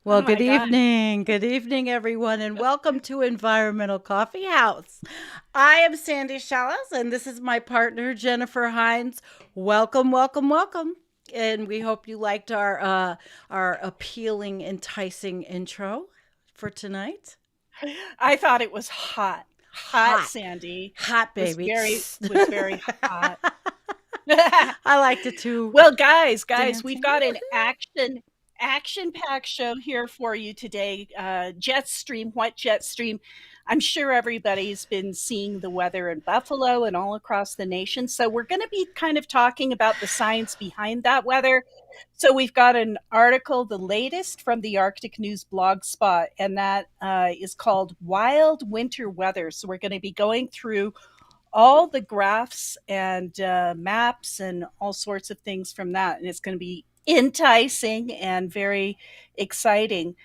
Well, Oh good my God. evening. Good evening, everyone, and welcome to Environmental Coffee House. I am Sandy Schoelles, and this is my partner, Jennifer Hynes. Welcome, welcome, welcome. And we hope you liked our appealing, enticing intro for tonight. I thought it was hot. Hot, Hot, Sandy. hot Was baby. very was very hot. I liked it too. Well, guys, we've Dancing. got an action-packed show here for you today. Jet stream, what jet stream? I'm sure everybody's been seeing the weather in Buffalo and all across the nation. So we're going to be kind of talking about the science behind that weather. So we've got an article, the latest from the Arctic News blog spot, and that is called Wild Winter Weather. So we're going to be going through all the graphs and maps and all sorts of things from that. And it's going to be enticing and very exciting.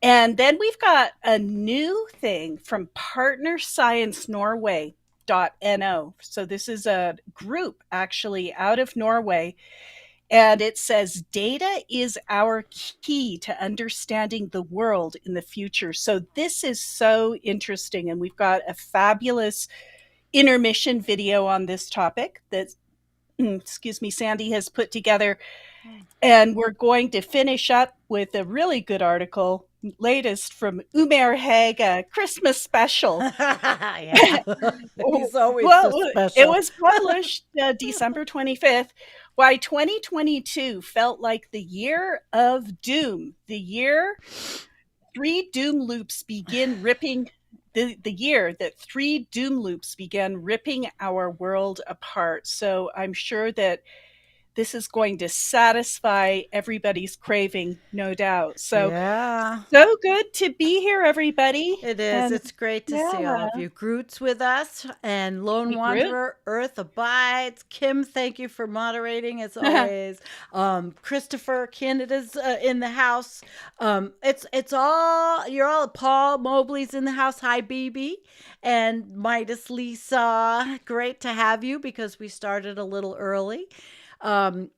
And then we've got a new thing from Partner Science Norway. .no. So this is a group actually out of Norway, and it says data is our key to understanding the world in the future. So this is so interesting, and we've got a fabulous intermission video on this topic that excuse me, Sandy has put together. And we're going to finish up with a really good article, latest from Umer Haig, a Christmas special. Yeah. He's always so Well, it special. was published December 25th. Why 2022 felt like the year of doom, the year three doom loops begin ripping the year that three doom loops began ripping our world apart. So I'm sure that this is going to satisfy everybody's craving, no doubt. So, Yeah. so good to be here, everybody. It is. And It's great to see all yeah, of you. Groot's with us and Lone hey, Groot. Wanderer, Earth Abides. Kim, thank you for moderating as always. Christopher, Canada's in the house. It's all, you're all, Paul Mobley's in the house. Hi, BB. And Midas Lisa. Great to have you because we started a little early. Um,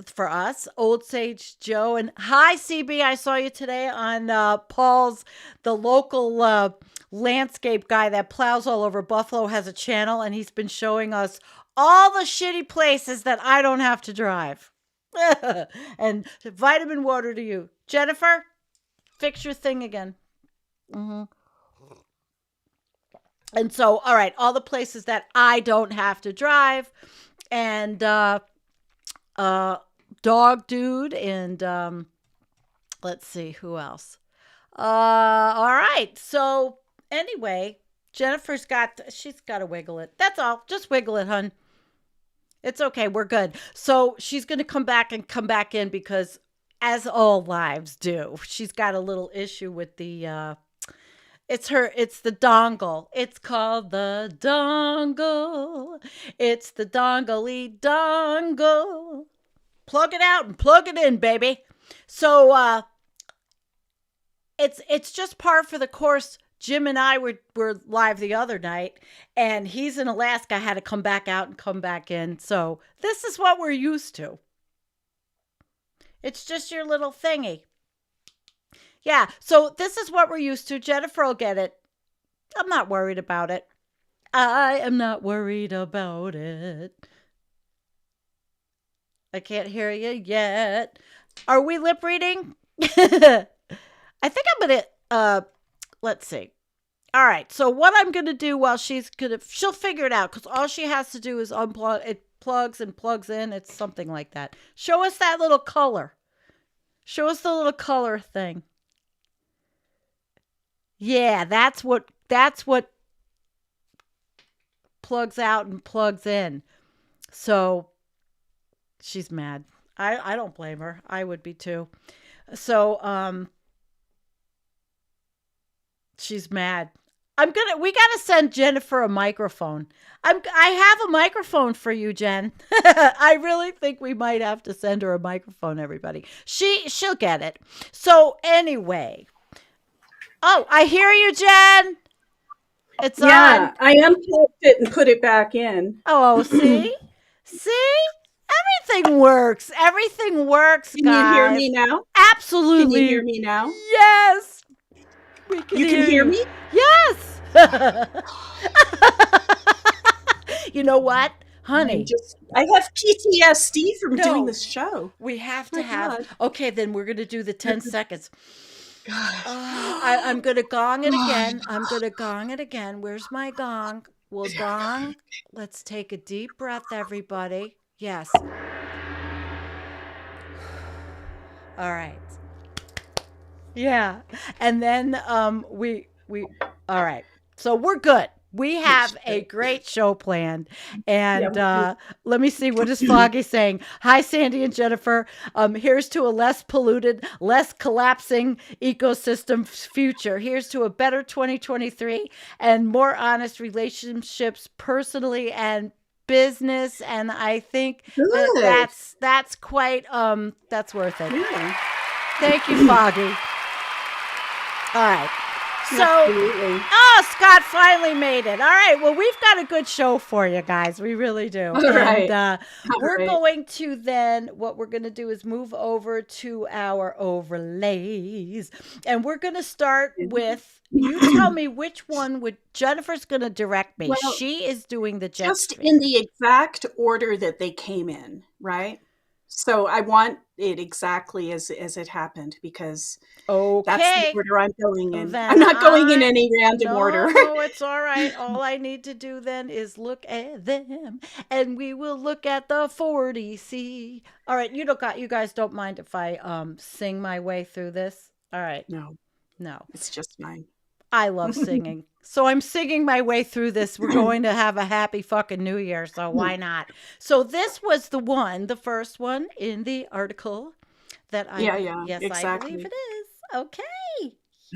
for us, Old Sage Joe, and hi CB. I saw you today on Paul's, the local landscape guy that plows all over Buffalo, has a channel, and he's been showing us all the shitty places that I don't have to drive. And vitamin water to you, Jennifer. Fix your thing again. Hmm. And so, all right, all the places that I don't have to drive, and uh dog dude, and let's see who else. All right. So anyway, she's got to wiggle it. That's all. Just wiggle it, hun. It's okay. We're good. So she's going to come back in because, as all lives do, she's got a little issue with the it's the dongle. It's called the dongle. It's the dongly dongle. Plug it out and plug it in, baby. So it's just par for the course. Jim and I were live the other night, and he's in Alaska. I had to come back out and come back in. So this is what we're used to. It's just your little thingy. Yeah. So this is what we're used to. Jennifer will get it. I'm not worried about it. I am not worried about it. I can't hear you yet. Are we lip reading? I think I'm gonna let's see. All right. So what I'm gonna do while she'll figure it out, because all she has to do is unplug it, plugs and plugs in. It's something like that. Show us that little color. Show us the little color thing. Yeah, that's what plugs out and plugs in. So she's mad. I don't blame her. I would be too. So she's mad. We gotta send Jennifer a microphone. I have a microphone for you, Jen. I really think we might have to send her a microphone, everybody. She'll get it. So anyway. Oh, I hear you, Jen. It's on. Yeah, I unplugged it and put it back in. Oh, see? See? Everything works. Everything works, Can you hear guys. me now? Can you hear Absolutely. me now? Yes. We can You can hear hear you. me? Yes. You know what, honey? I have PTSD from doing No, this show. we have to My have. God. Okay, then we're going to do the 10 seconds. Gosh. I'm going to gong it again. I'm going to gong it again. Where's my gong? We'll gong. Let's take a deep breath, everybody. Yes. All right. Yeah. And then we all right. So we're good. We have a great show planned. Yeah, And we do. let me see, what is Foggy saying? Hi, Sandy and Jennifer. Here's to a less polluted, less collapsing ecosystem future. Here's to a better 2023 and more honest relationships personally and business. And I think that Good. that's quite that's worth it. Yeah, Thank you, Foggy. All right. So, absolutely. Scott finally made it. All right. Well, we've got a good show for you guys. We really do. All right. And All we're right. going to then, what we're going to do is move over to our overlays. And we're going to start with, you tell me which one would, Jennifer's going to direct me. Well, She is doing the jet just stream. in the exact order that they came in, right? So I want it exactly as it happened because that's the Okay. order I'm going in. Then I'm not going in any random no, order. no, it's all right. All I need to do then is look at them, and we will look at the 40C. All right, you guys don't mind if I sing my way through this? All right. No, No. it's just fine. I love singing. So I'm singing my way through this. We're going to have a happy fucking new year, so why not? So this was the first one in the article that Yeah, yes, I believe exactly. it is. Okay.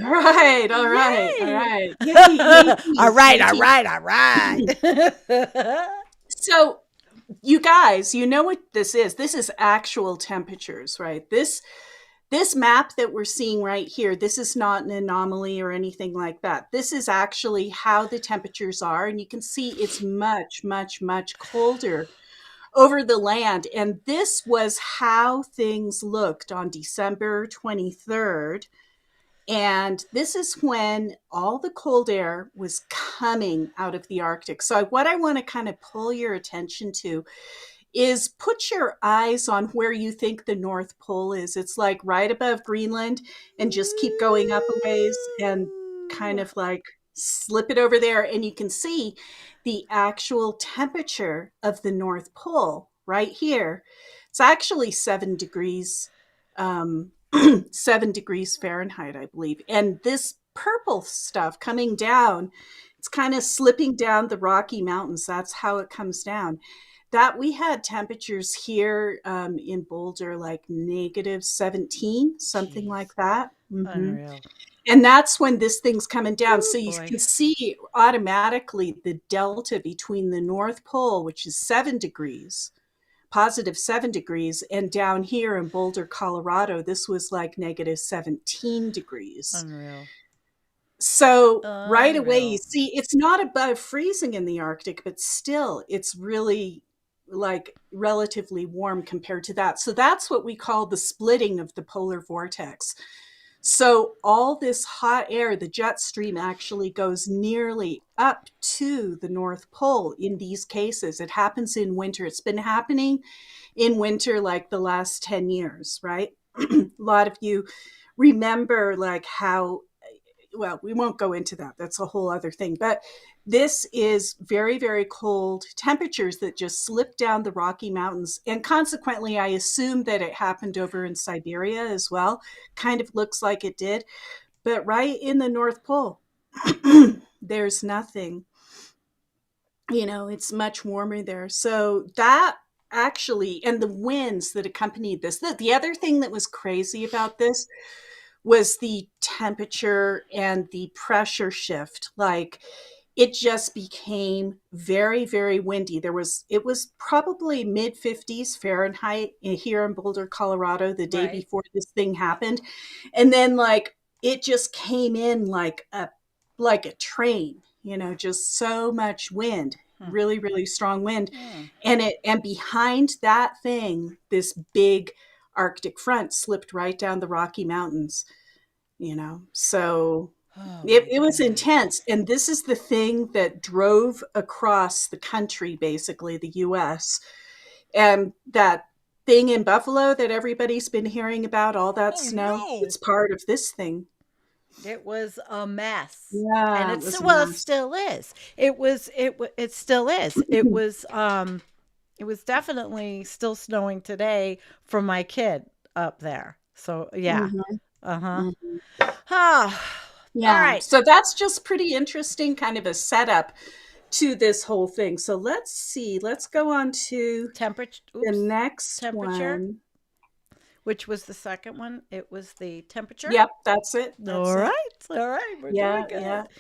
All right, all right, all Yay. right. Yay, yay, All right, yay. all right, all right. So, you guys, you know what this is? This is actual temperatures, right? This map that we're seeing right here, this is not an anomaly or anything like that. This is actually how the temperatures are, and you can see it's much, much, much colder over the land. And this was how things looked on December 23rd. And this is when all the cold air was coming out of the Arctic. So what I want to kind of pull your attention to is put your eyes on where you think the North Pole is. It's like right above Greenland, and just keep going up a ways and kind of like slip it over there. And you can see the actual temperature of the North Pole right here. It's actually 7 degrees, 7 degrees Fahrenheit, I believe. And this purple stuff coming down, it's kind of slipping down the Rocky Mountains. That's how it comes down. That we had temperatures here in Boulder like negative 17, something Jeez. like that. Unreal. And that's when this thing's coming down. Ooh, so you boy. can see automatically the delta between the North Pole, which is 7 degrees, positive 7 degrees, and down here in Boulder, Colorado, this was like negative 17 degrees. Unreal. So right away, Unreal. you see it's not above freezing in the Arctic, but still it's really like relatively warm compared to that. So that's what we call the splitting of the polar vortex. So all this hot air, the jet stream actually goes nearly up to the North Pole in these cases. It happens in winter. It's been happening in winter like the last 10 years, right? A lot of you remember like how, well, we won't go into that. That's a whole other thing. But this is very, very cold temperatures that just slip down the Rocky Mountains. And consequently, I assume that it happened over in Siberia as well. Kind of looks like it did. But right in the North Pole, there's nothing. You know, it's much warmer there. So that actually, and the winds that accompanied this, the other thing that was crazy about this was the temperature and the pressure shift. Like it just became very, very windy. It was probably mid 50s Fahrenheit here in Boulder, Colorado, the day before this thing happened. And then like, it just came in like a train, you know, just so much wind. really, really strong wind. Hmm. And behind that thing, this big Arctic front slipped right down the Rocky Mountains, so Oh it my was God. intense. And this is the thing that drove across the country, basically the US. And that thing in Buffalo that everybody's been hearing about, all that Oh snow, no. it's part of this thing. It was a mess. And Yeah, it it's was a well, it mess. still is. It still is. It was definitely still snowing today for my kid up there. So yeah. Mhm, Uh-huh. mhm. Ah. All Yeah, right. so that's just pretty interesting, kind of a setup to this whole thing. So let's see. Let's go on to Temperature. the Oops. next Temperature. one. Which was the second one? It was the temperature. Yep, that's it. All That's it. right. All right. We're Yeah, doing yeah. good.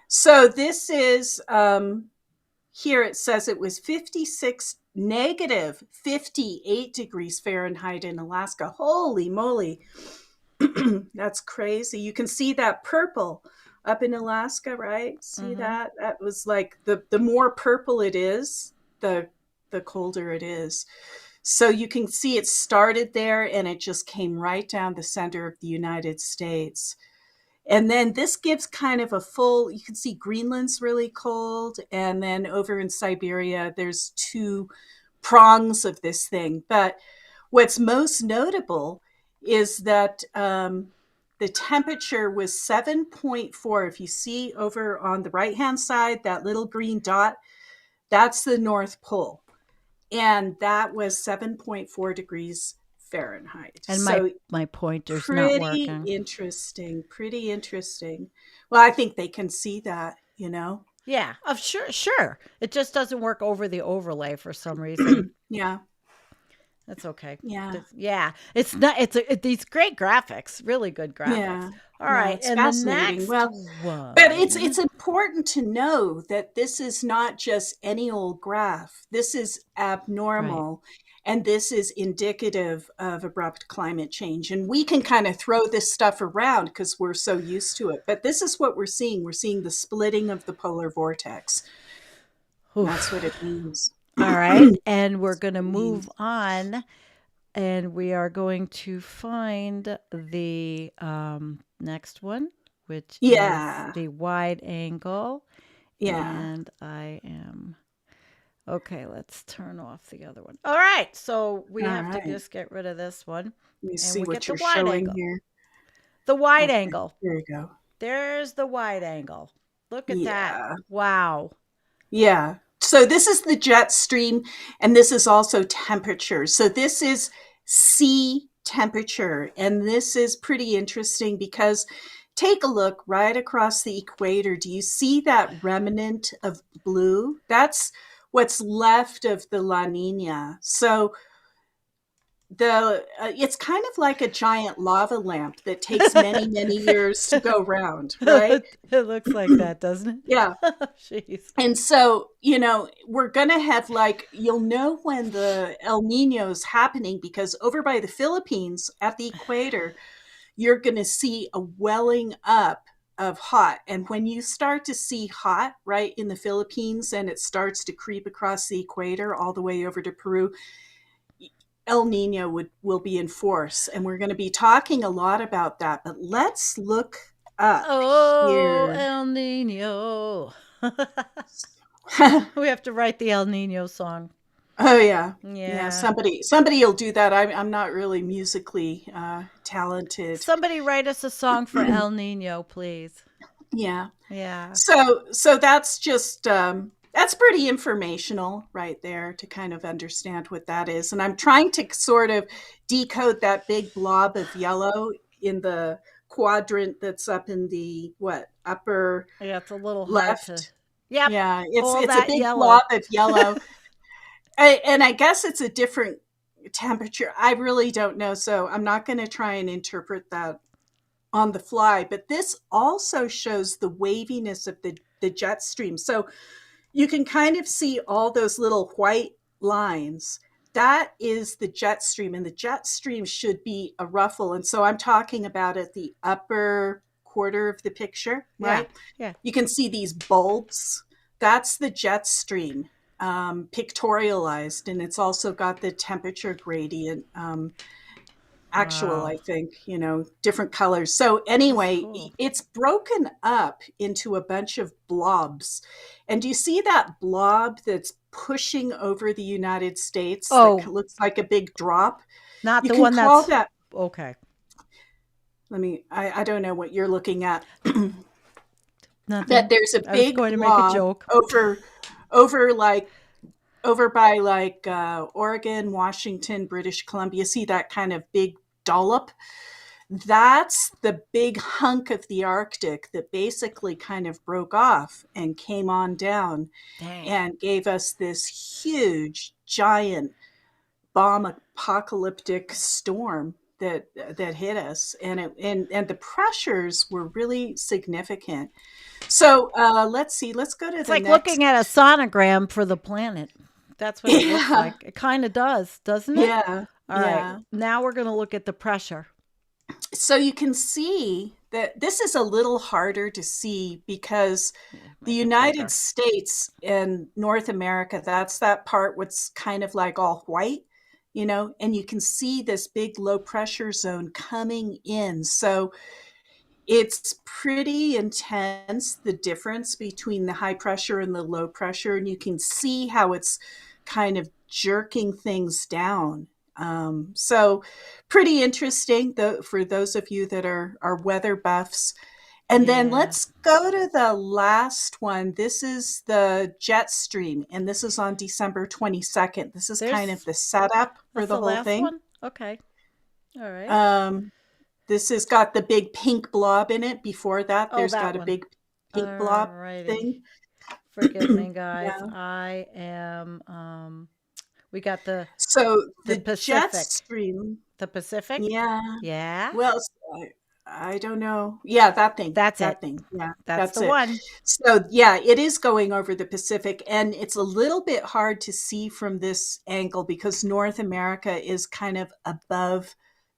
So this is here it says it was 56 negative 58 degrees Fahrenheit in Alaska. Holy moly. That's crazy. You can see that purple up in Alaska, right? See Mm-hmm. that? That was like the more purple it is, the colder it is. So you can see it started there and it just came right down the center of the United States. And then this gives kind of a full, you can see Greenland's really cold. And then over in Siberia, there's two prongs of this thing. But what's most notable is that the temperature was 7.4. If you see over on the right hand side, that little green dot, that's the North Pole. And that was 7.4 degrees Fahrenheit. And So my pointer's not pretty working. interesting. Pretty interesting. Well, I think they can see that. Yeah, of sure, sure. It just doesn't work over the overlay for some reason. Yeah. That's okay. Yeah. Yeah, it's not. These great graphics, really good graphics. Yeah. All Yeah. right, It's and the fascinating. next Well, but it's one. important to know that this is not just any old graph. This is Right. abnormal, and this is indicative of abrupt climate change. And we can kind of throw this stuff around because we're so used to it. But this is what we're seeing. We're seeing the splitting of the polar vortex. That's what Oof. it means. All right, and we're That's going to what it move means. on, and we are going to find the next one, which is Yeah. the wide angle. Yeah. And I am okay. Let's turn off the other one. All right, so we All have to right. just get rid of this one, Let me and see we get what the you're wide showing angle. here. The wide Okay. angle. Here you go. There's the wide angle. Look at that. Yeah. Wow. Yeah. So this is the jet stream, and this is also temperature. So this is sea temperature, and this is pretty interesting because take a look right across the equator. Do you see that remnant of blue? That's what's left of the La Nina. So the it's kind of like a giant lava lamp that takes many years to go round, right? It looks like that, doesn't Yeah. it? Jeez. And so, we're going to have you'll know when the El Nino is happening because over by the Philippines at the equator, you're going to see a welling up of hot. And when you start to see hot right in the Philippines and it starts to creep across the equator all the way over to Peru, El Nino will be in force. And we're going to be talking a lot about that. But let's look up Oh, here. El Nino. We have to write the El Nino song. Oh yeah, yeah. Yeah. Somebody will do that. I'm not really musically talented. Somebody write us a song for El Nino, please. Yeah. Yeah. So that's just that's pretty informational right there to kind of understand what that is. And I'm trying to sort of decode that big blob of yellow in the quadrant that's up in the upper Yeah, it's a little hard to. left. Yep. Yeah, it's All it's a that big yellow. blob of yellow. And I guess it's a different temperature. I really don't know. So I'm not going to try and interpret that on the fly. But this also shows the waviness of the jet stream. So you can kind of see all those little white lines. That is the jet stream. And the jet stream should be a ruffle. And so I'm talking about at the upper quarter of the picture, Yeah. right? Yeah. You can see these bulbs that's the jet stream, pictorialized, and it's also got the temperature gradient, actual, Wow. I think, different colors. So That's anyway, cool. it's broken up into a bunch of blobs. And do you see that blob that's pushing over the United States that Oh, looks like a big drop? not You the can one call that's that, okay. I don't know what you're looking at, that Nothing. there's a I was big going to make a blob joke. over like over by like Oregon, Washington, British Columbia. See that kind of big dollop? That's the big hunk of the Arctic that basically kind of broke off and came on down Dang. and gave us this huge, giant bomb apocalyptic storm that hit us, and the pressures were really significant. So let's see. Let's go to It's the like next. looking at a sonogram for the planet. That's what it looks Yeah, like. It kind of does, doesn't it? yeah, All right. yeah. Now we're going to look at the pressure. So you can see that this is a little harder to see because the Make it United bigger. States and North America, that's that part what's kind of like all white, and you can see this big low pressure zone coming in. So it's pretty intense, the difference between the high pressure and the low pressure, and you can see how it's kind of jerking things down. So pretty interesting, though, for those of you that are weather buffs. And then Yeah. let's go to the last one. This is the jet stream, and this is on December 22nd. This is kind of There's the setup for That's the the whole last thing. one. Okay. All right. Um, this has got the big pink blob in it. Before that, Oh, there's that got a one. big All pink blob righty. thing. Forgive me, guys. Yeah. I am we got So the the jet Pacific. stream, The Pacific? yeah. Yeah. Well, I don't know. Yeah, that thing. That's it. That thing. Yeah, That's that's the it. one. So, yeah, it is going over the Pacific, and it's a little bit hard to see from this angle because North America is kind of above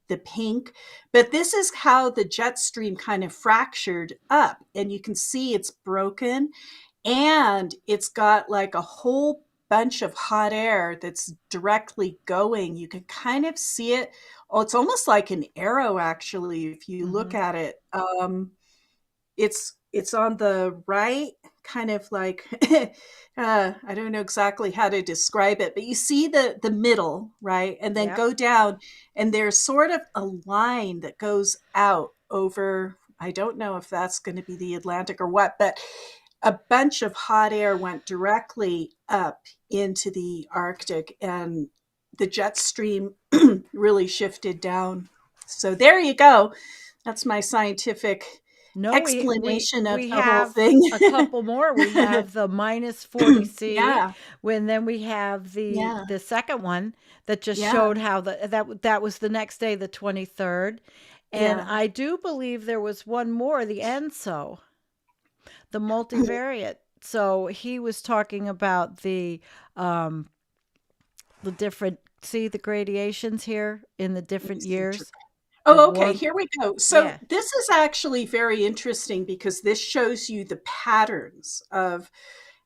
the pink. But this is how the jet stream kind of fractured up, and you can see it's broken, and it's got like a whole bunch of hot air that's directly going. You can kind of see it. Oh, it's almost like an arrow, actually, if you look Mm-hmm. at it. It's on the right, kind of like I don't know exactly how to describe it, but you see the middle, right, and then Yep. go down, and there's sort of a line that goes out over. I don't know if that's going to be the Atlantic or what, but a bunch of hot air went directly up into the Arctic, and the jet stream really shifted down. So there you go. That's my scientific No, explanation of we the whole have thing. a couple more. We have the minus 40°, Yeah, when then we have yeah, the second one that just yeah, showed how that was the next day, the 23rd. And yeah. I do believe there was one more, the ENSO, the multivariate. So he was talking about um the different, see the gradations here in the Let me different see. years of Oh, okay, warm. here we go. So Yeah. this is actually very interesting because this shows you the patterns of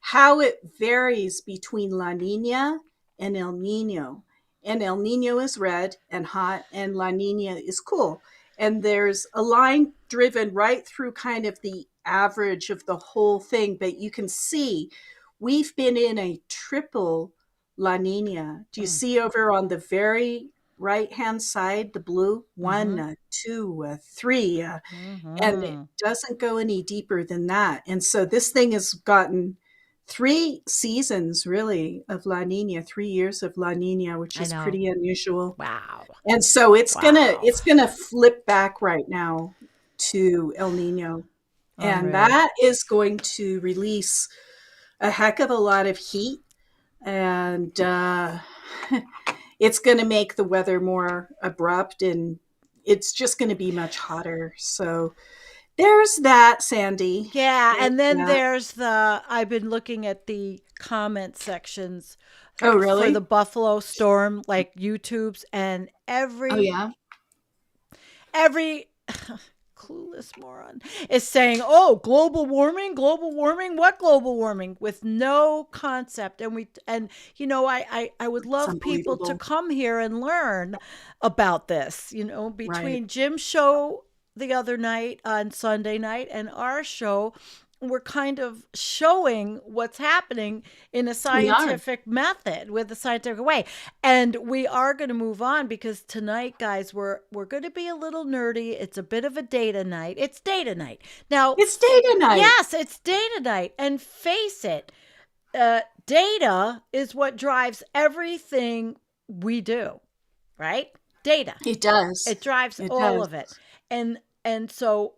how it varies between La Nina and El Nino. And El Nino is red and hot, and La Nina is cool. And there's a line driven right through kind of the average of the whole thing, but you can see we've been in a triple La Nina. Do you Mm. see over on the very right hand side, the blue? One, Mm-hmm. two, three, and it Mm-hmm. doesn't go any deeper than that. And so this thing has gotten 3 seasons really of La Nina, 3 years of La Nina, which I is know. pretty unusual. Wow. And so Wow. it's gonna flip back right now to El Nino, and Unreal. that is going to release a heck of a lot of heat, and it's going to make the weather more abrupt, and it's just going to be much hotter. So there's that, Sandy. Yeah, There's and then that. there's I've been looking at the comment sections Oh, for the really? Buffalo storm, like YouTube's, and Oh, yeah. every clueless moron, is saying, oh, global warming, what global warming, with no concept. And I would love people to come here and learn about this, between Jim's show the other night on Sunday night and our show. We're kind of showing what's happening in a scientific method, with a scientific way. And we are going to move on, because tonight, guys, we're going to be a little nerdy. It's a bit of a data night. It's data night. Now, it's data night. Yes, it's data night. And face it, data is what drives everything we do, right? Data. It does. It drives all of it. And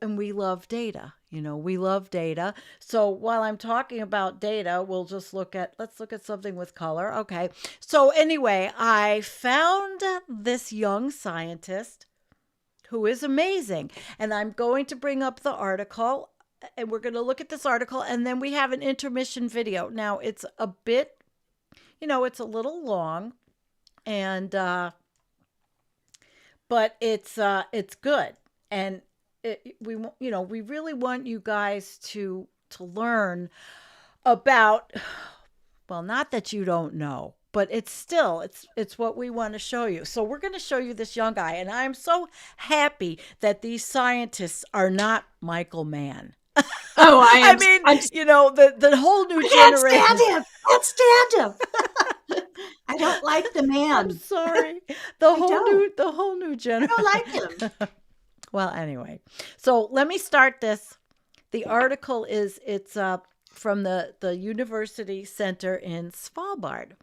we love data. We love data. So while I'm talking about data, let's look at something with color. Okay. So anyway, I found this young scientist who is amazing. And I'm going to bring up the article, and we're going to look at this article, and then we have an intermission video. Now, it's a bit, it's a little long, and but it's good. And we really want you guys to learn about, well, not that you don't know, but it's what we want to show you. So we're going to show you this young guy, and I'm so happy that these scientists are not Michael Mann. Oh, I mean, the whole new generation. I can't stand him. I don't like the man. I'm sorry. The whole new generation. I don't like him. Well, anyway, so let me start this. The article it's from the University Center in Svalbard,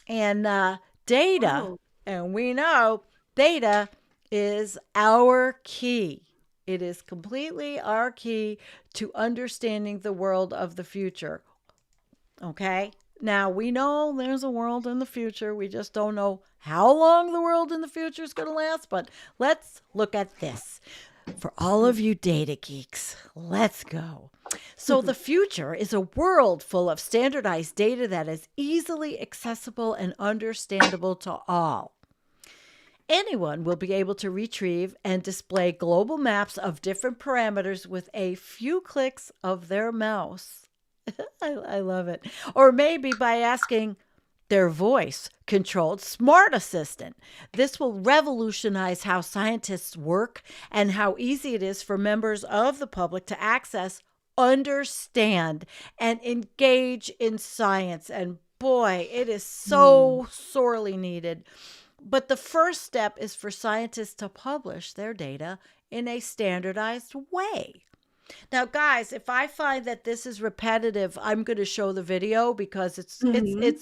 and data, and we know data is our key. It is completely our key to understanding the world of the future. Okay? Now, we know there's a world in the future. We just don't know how long the world in the future is going to last, but let's look at this. For all of you data geeks, let's go. So the future is a world full of standardized data that is easily accessible and understandable to all. Anyone will be able to retrieve and display global maps of different parameters with a few clicks of their mouse. I love it. Or maybe by asking their voice-controlled smart assistant. This will revolutionize how scientists work and how easy it is for members of the public to access, understand, and engage in science. And boy, it is so sorely needed. But the first step is for scientists to publish their data in a standardized way. Now, guys, if I find that this is repetitive, I'm going to show the video, because it's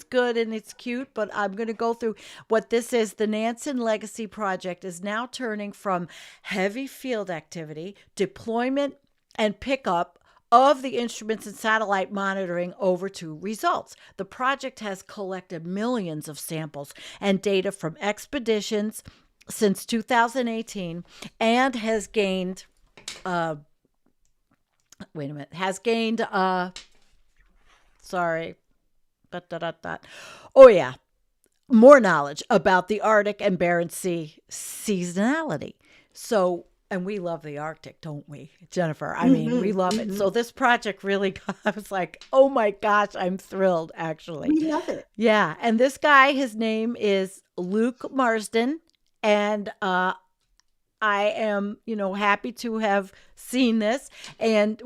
good and it's cute, but I'm going to go through what this is. The Nansen Legacy Project is now turning from heavy field activity, deployment, and pickup of the instruments and satellite monitoring over to results. The project has collected millions of samples and data from expeditions since 2018 and has gained more knowledge about the Arctic and Barents Sea seasonality. So, and we love the Arctic, don't we, Jennifer? I mean, we love it. So this project really, I was like, oh my gosh, I'm thrilled, actually. We love it. Yeah. And this guy, his name is Luke Marsden. And I am, happy to have seen this. And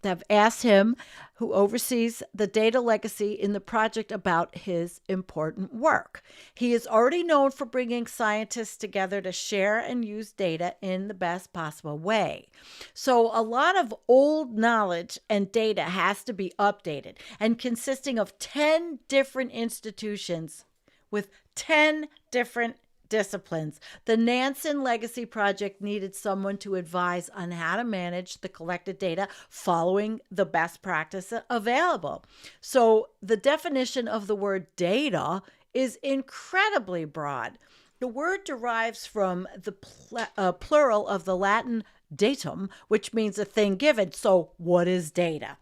have asked him, who oversees the data legacy in the project, about his important work. He is already known for bringing scientists together to share and use data in the best possible way. So a lot of old knowledge and data has to be updated, and consisting of 10 different institutions with 10 different disciplines. The Nansen Legacy Project needed someone to advise on how to manage the collected data following the best practice available. So the definition of the word data is incredibly broad. The word derives from the plural of the Latin datum, which means a thing given. So what is data?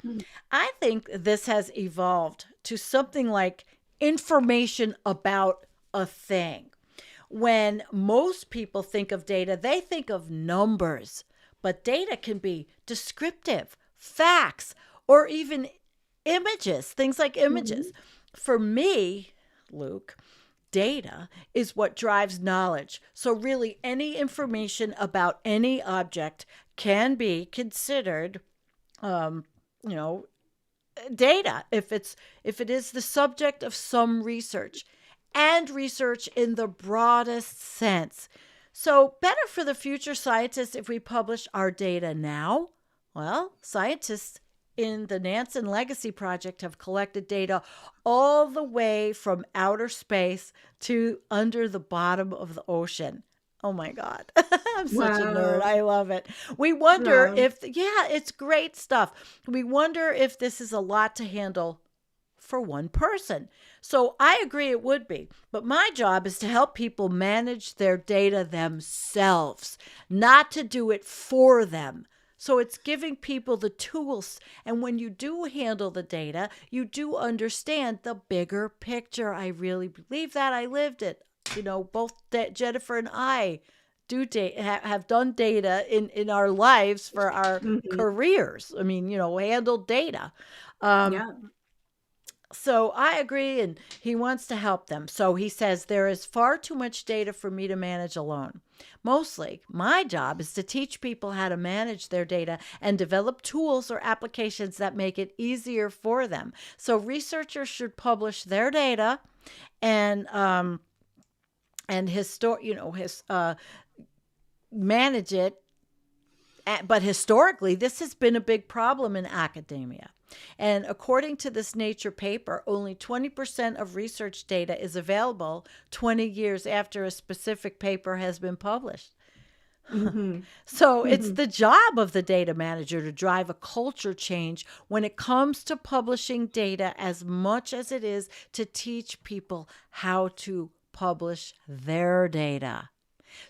I think this has evolved to something like information about a thing. when most people think of data, they think of numbers, but data can be descriptive, facts, or even images, things like images. For me, Luke, data is what drives knowledge. So really any information about any object can be considered you know, data if it is the subject of some research, and research in the broadest sense. So better for the future scientists if we publish our data now. Well, scientists in the Nansen Legacy Project have collected data all the way from outer space to under the bottom of the ocean. Oh my God. I'm such a nerd. I love it. We wonder if, yeah, it's great stuff. We wonder if this is a lot to handle for one person. So I agree it would be. But my job is to help people manage their data themselves, not to do it for them. So it's giving people the tools. And when you do handle the data, you do understand the bigger picture. I really believe that. I lived it. You know, both Jennifer and I have done data in our lives for our careers. I mean, you know, handled data. So I agree, and he wants to help them. So he says, there is far too much data for me to manage alone. Mostly, my job is to teach people how to manage their data and develop tools or applications that make it easier for them. So researchers should publish their data and manage it. But historically, this has been a big problem in academia. And according to this Nature paper, only 20% of research data is available 20 years after a specific paper has been published. So it's the job of the data manager to drive a culture change when it comes to publishing data, as much as it is to teach people how to publish their data.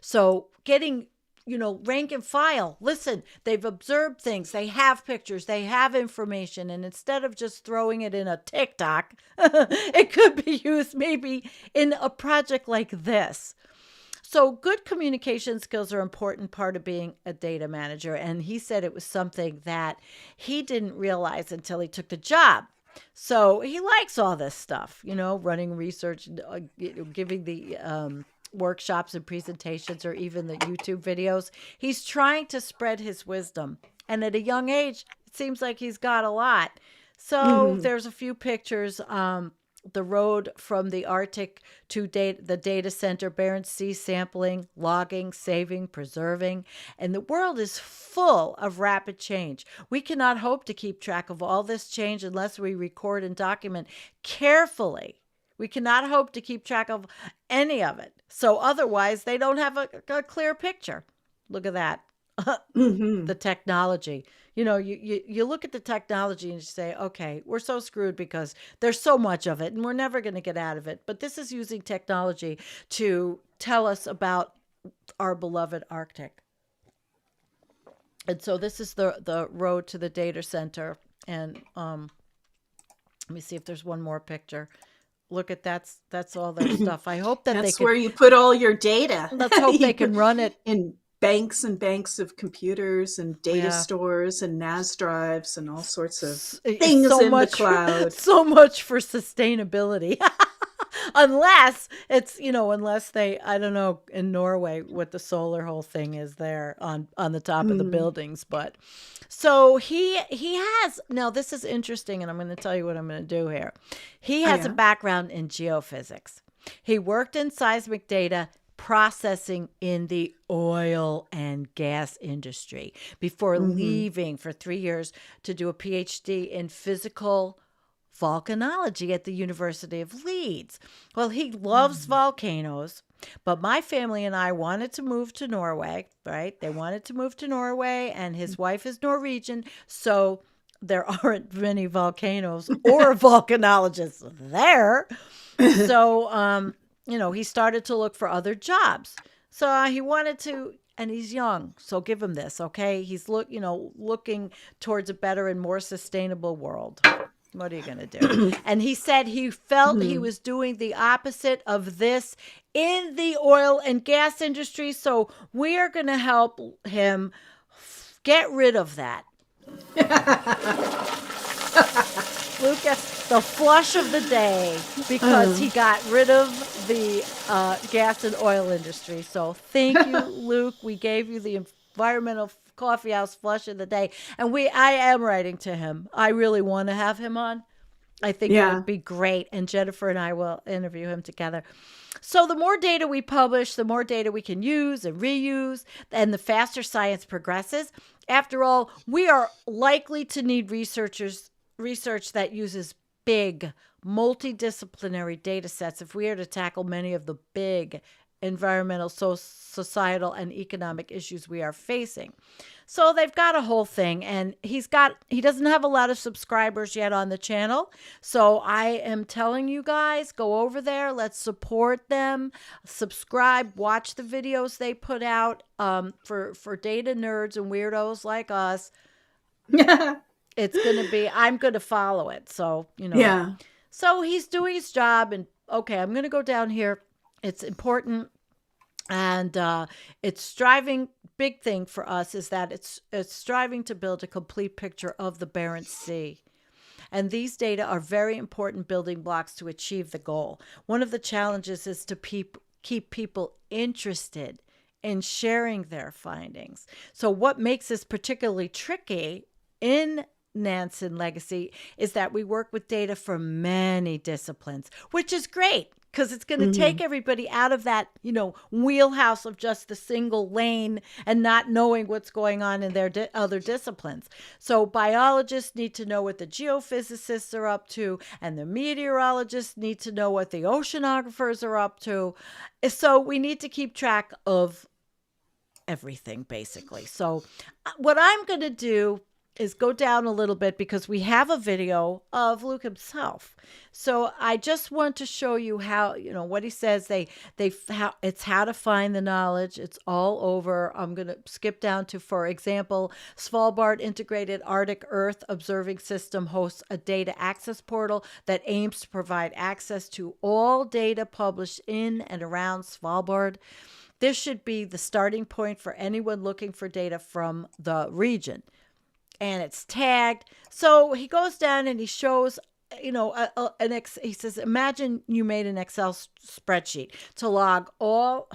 So getting, you know, rank and file. Listen, they've observed things. They have pictures. They have information. And instead of just throwing it in a TikTok, it could be used maybe in a project like this. So good communication skills are an important part of being a data manager. And he said it was something that he didn't realize until he took the job. So he likes all this stuff, you know, running research, giving the workshops and presentations, or even the YouTube videos. He's trying to spread his wisdom. And at a young age, it seems like he's got a lot. So there's a few pictures. The road from the Arctic to the data center, Barents Sea sampling, logging, saving, preserving. And the world is full of rapid change. We cannot hope to keep track of all this change unless we record and document carefully. We cannot hope to keep track of any of it. So otherwise, they don't have a clear picture. Look at that. The technology. You know, you look at the technology and you say, okay, we're so screwed because there's so much of it and we're never going to get out of it. But this is using technology to tell us about our beloved Arctic. And so this is the road to the data center. And let me see if there's one more picture. Look at that's all their stuff. I hope that that's where you put all your data. Let's hope they can run it in banks and banks of computers and data stores and NAS drives and all sorts of things in the cloud. So much for sustainability. Unless it's, you know, unless they, I don't know, in Norway what the solar whole thing is there on the top of the buildings. But so he has, now this is interesting, and I'm going to tell you what I'm going to do here. He has a background in geophysics. He worked in seismic data processing in the oil and gas industry before leaving for 3 years to do a PhD in physical volcanology at the University of Leeds. Well, he loves volcanoes, but my family and I wanted to move to Norway, right? They wanted to move to Norway, and his wife is Norwegian, so there aren't many volcanoes or volcanologists there. So, you know, he started to look for other jobs. So he wanted to, and he's young, so give him this, okay? He's looking towards a better and more sustainable world. What are you going to do? And he said he felt he was doing the opposite of this in the oil and gas industry. So we are going to help him get rid of that. Luke gets the flush of the day because he got rid of the gas and oil industry. So thank you, Luke. We gave you the environmental coffee house flush of the day. And I am writing to him. I really want to have him on. I think it would be great. And Jennifer and I will interview him together. So the more data we publish, the more data we can use and reuse, and the faster science progresses. After all, we are likely to need research that uses big, multidisciplinary data sets if we are to tackle many of the big environmental, societal, and economic issues we are facing. So they've got a whole thing, and he doesn't have a lot of subscribers yet on the channel. So I am telling you guys, go over there. Let's support them. Subscribe, watch the videos they put out for data nerds and weirdos like us. It's going to be, I'm going to follow it. So, Yeah. So he's doing his job, and okay, I'm going to go down here. It's important, and it's striving. Big thing for us is that it's striving to build a complete picture of the Barents Sea. And these data are very important building blocks to achieve the goal. One of the challenges is to keep people interested in sharing their findings. So what makes this particularly tricky in Nansen Legacy is that we work with data from many disciplines, which is great because it's going to take everybody out of that, wheelhouse of just the single lane and not knowing what's going on in their other disciplines. So biologists need to know what the geophysicists are up to, and the meteorologists need to know what the oceanographers are up to. So we need to keep track of everything, basically. So what I'm going to do is go down a little bit because we have a video of Luke himself. So I just want to show you how, what he says. It's how to find the knowledge. It's all over. I'm going to skip down to, for example, Svalbard Integrated Arctic Earth Observing System hosts a data access portal that aims to provide access to all data published in and around Svalbard. This should be the starting point for anyone looking for data from the region. And it's tagged. So he goes down and he shows, he says, imagine you made an Excel spreadsheet to log all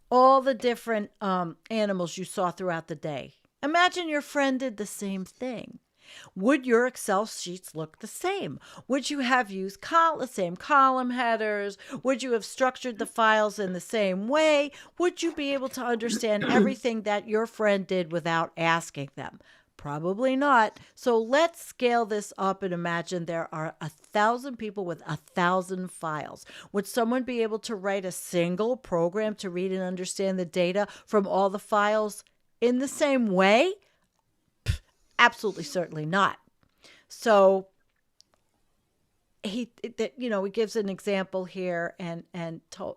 the different animals you saw throughout the day. Imagine your friend did the same thing. Would your Excel sheets look the same? Would you have used the same column headers? Would you have structured the files in the same way? Would you be able to understand everything that your friend did without asking them? Probably not. So let's scale this up and imagine there are 1,000 people with 1,000 files. Would someone be able to write a single program to read and understand the data from all the files in the same way? Absolutely, certainly not. So he gives an example here and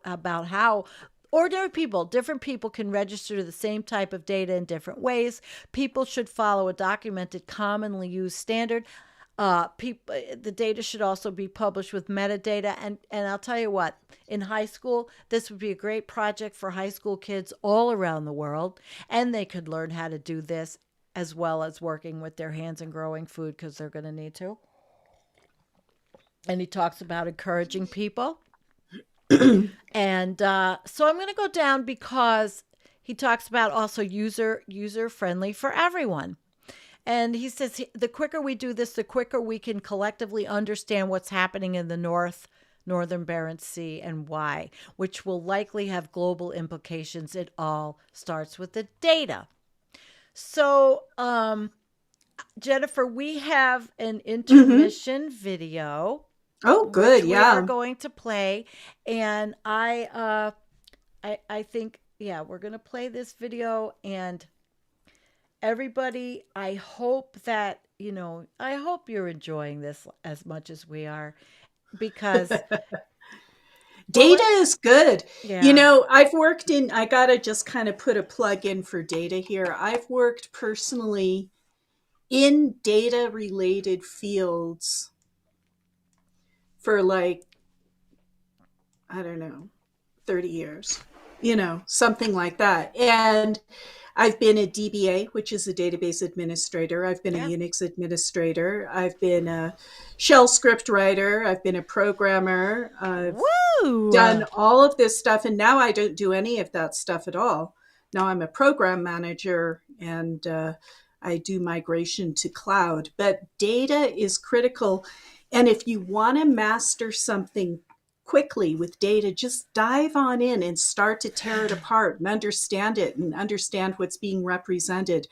about how ordinary people, different people can register the same type of data in different ways. People should follow a documented, commonly used standard. The data should also be published with metadata. And I'll tell you what, in high school, this would be a great project for high school kids all around the world. And they could learn how to do this as well as working with their hands and growing food because they're going to need to. And he talks about encouraging people. And so I'm going to go down because he talks about also user friendly for everyone. And he says the quicker we do this, the quicker we can collectively understand what's happening in the northern Barents Sea and why, which will likely have global implications. It all starts with the data. So, Jennifer, we have an intermission video. Oh, good. We are going to play, and I think, we're going to play this video, and everybody, I hope that, I hope you're enjoying this as much as we are, because data is good. Yeah. I've worked I got to just kind of put a plug in for data here. I've worked personally in data related fields for like, I don't know, 30 years, something like that. And I've been a DBA, which is a database administrator. I've been a Unix administrator. I've been a shell script writer. I've been a programmer. I've done all of this stuff. And now I don't do any of that stuff at all. Now I'm a program manager, and I do migration to cloud. But data is critical. And if you want to master something quickly with data, just dive on in and start to tear it apart and understand it and understand what's being represented.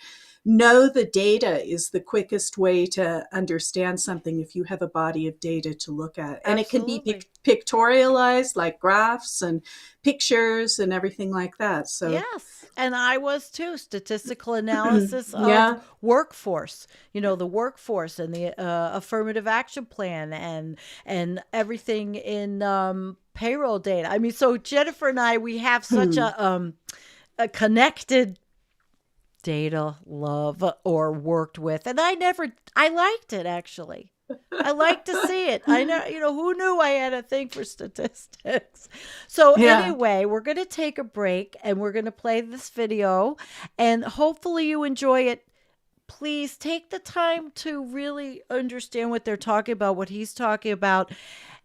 Know the data is the quickest way to understand something if you have a body of data to look at. And Absolutely. It can be pictorialized, like graphs and pictures and everything like that. So yes, and I was too. Statistical analysis of workforce, the workforce and the affirmative action plan and everything in payroll data. I mean, so Jennifer and I, we have such a connected data love or worked with, and I liked it, actually. I like to see it. I know, who knew I had a thing for statistics. So anyway, we're going to take a break and we're going to play this video, and hopefully you enjoy it. Please take the time to really understand what they're talking about, what he's talking about.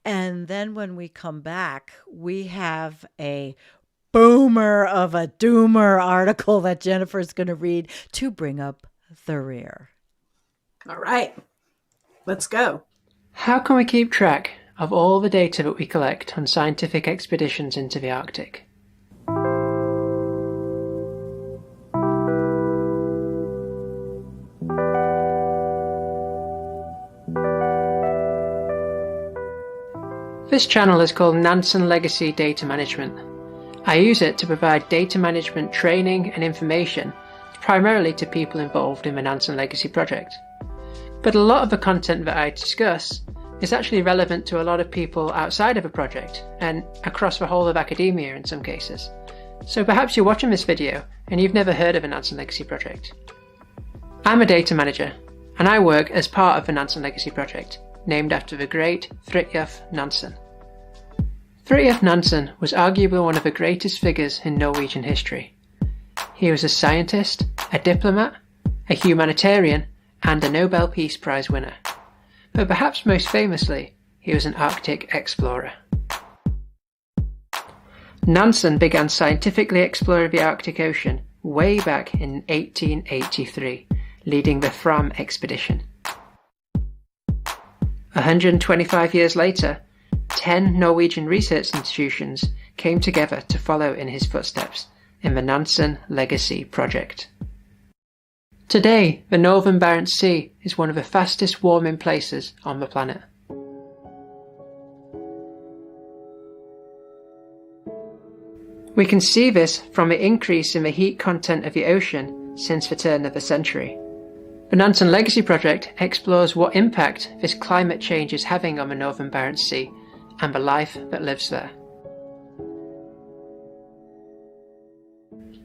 And then when we come back, we have a boomer of a doomer article that Jennifer's going to read to bring up the rear. All right, let's go. How can we keep track of all the data that we collect on scientific expeditions into the Arctic? This channel is called Nansen Legacy Data Management. I use it to provide data management training and information primarily to people involved in the Nansen Legacy project. But a lot of the content that I discuss is actually relevant to a lot of people outside of a project and across the whole of academia in some cases. So perhaps you're watching this video and you've never heard of the Nansen Legacy project. I'm a data manager and I work as part of the Nansen Legacy project, named after the great Fridtjof Nansen. Fridtjof Nansen was arguably one of the greatest figures in Norwegian history. He was a scientist, a diplomat, a humanitarian, and a Nobel Peace Prize winner. But perhaps most famously, he was an Arctic explorer. Nansen began scientifically exploring the Arctic Ocean way back in 1883, leading the Fram expedition. 125 years later, 10 Norwegian research institutions came together to follow in his footsteps in the Nansen Legacy project. Today, the northern Barents Sea is one of the fastest warming places on the planet. We can see this from the increase in the heat content of the ocean since the turn of the century. The Nansen Legacy project explores what impact this climate change is having on the northern Barents Sea and the life that lives there.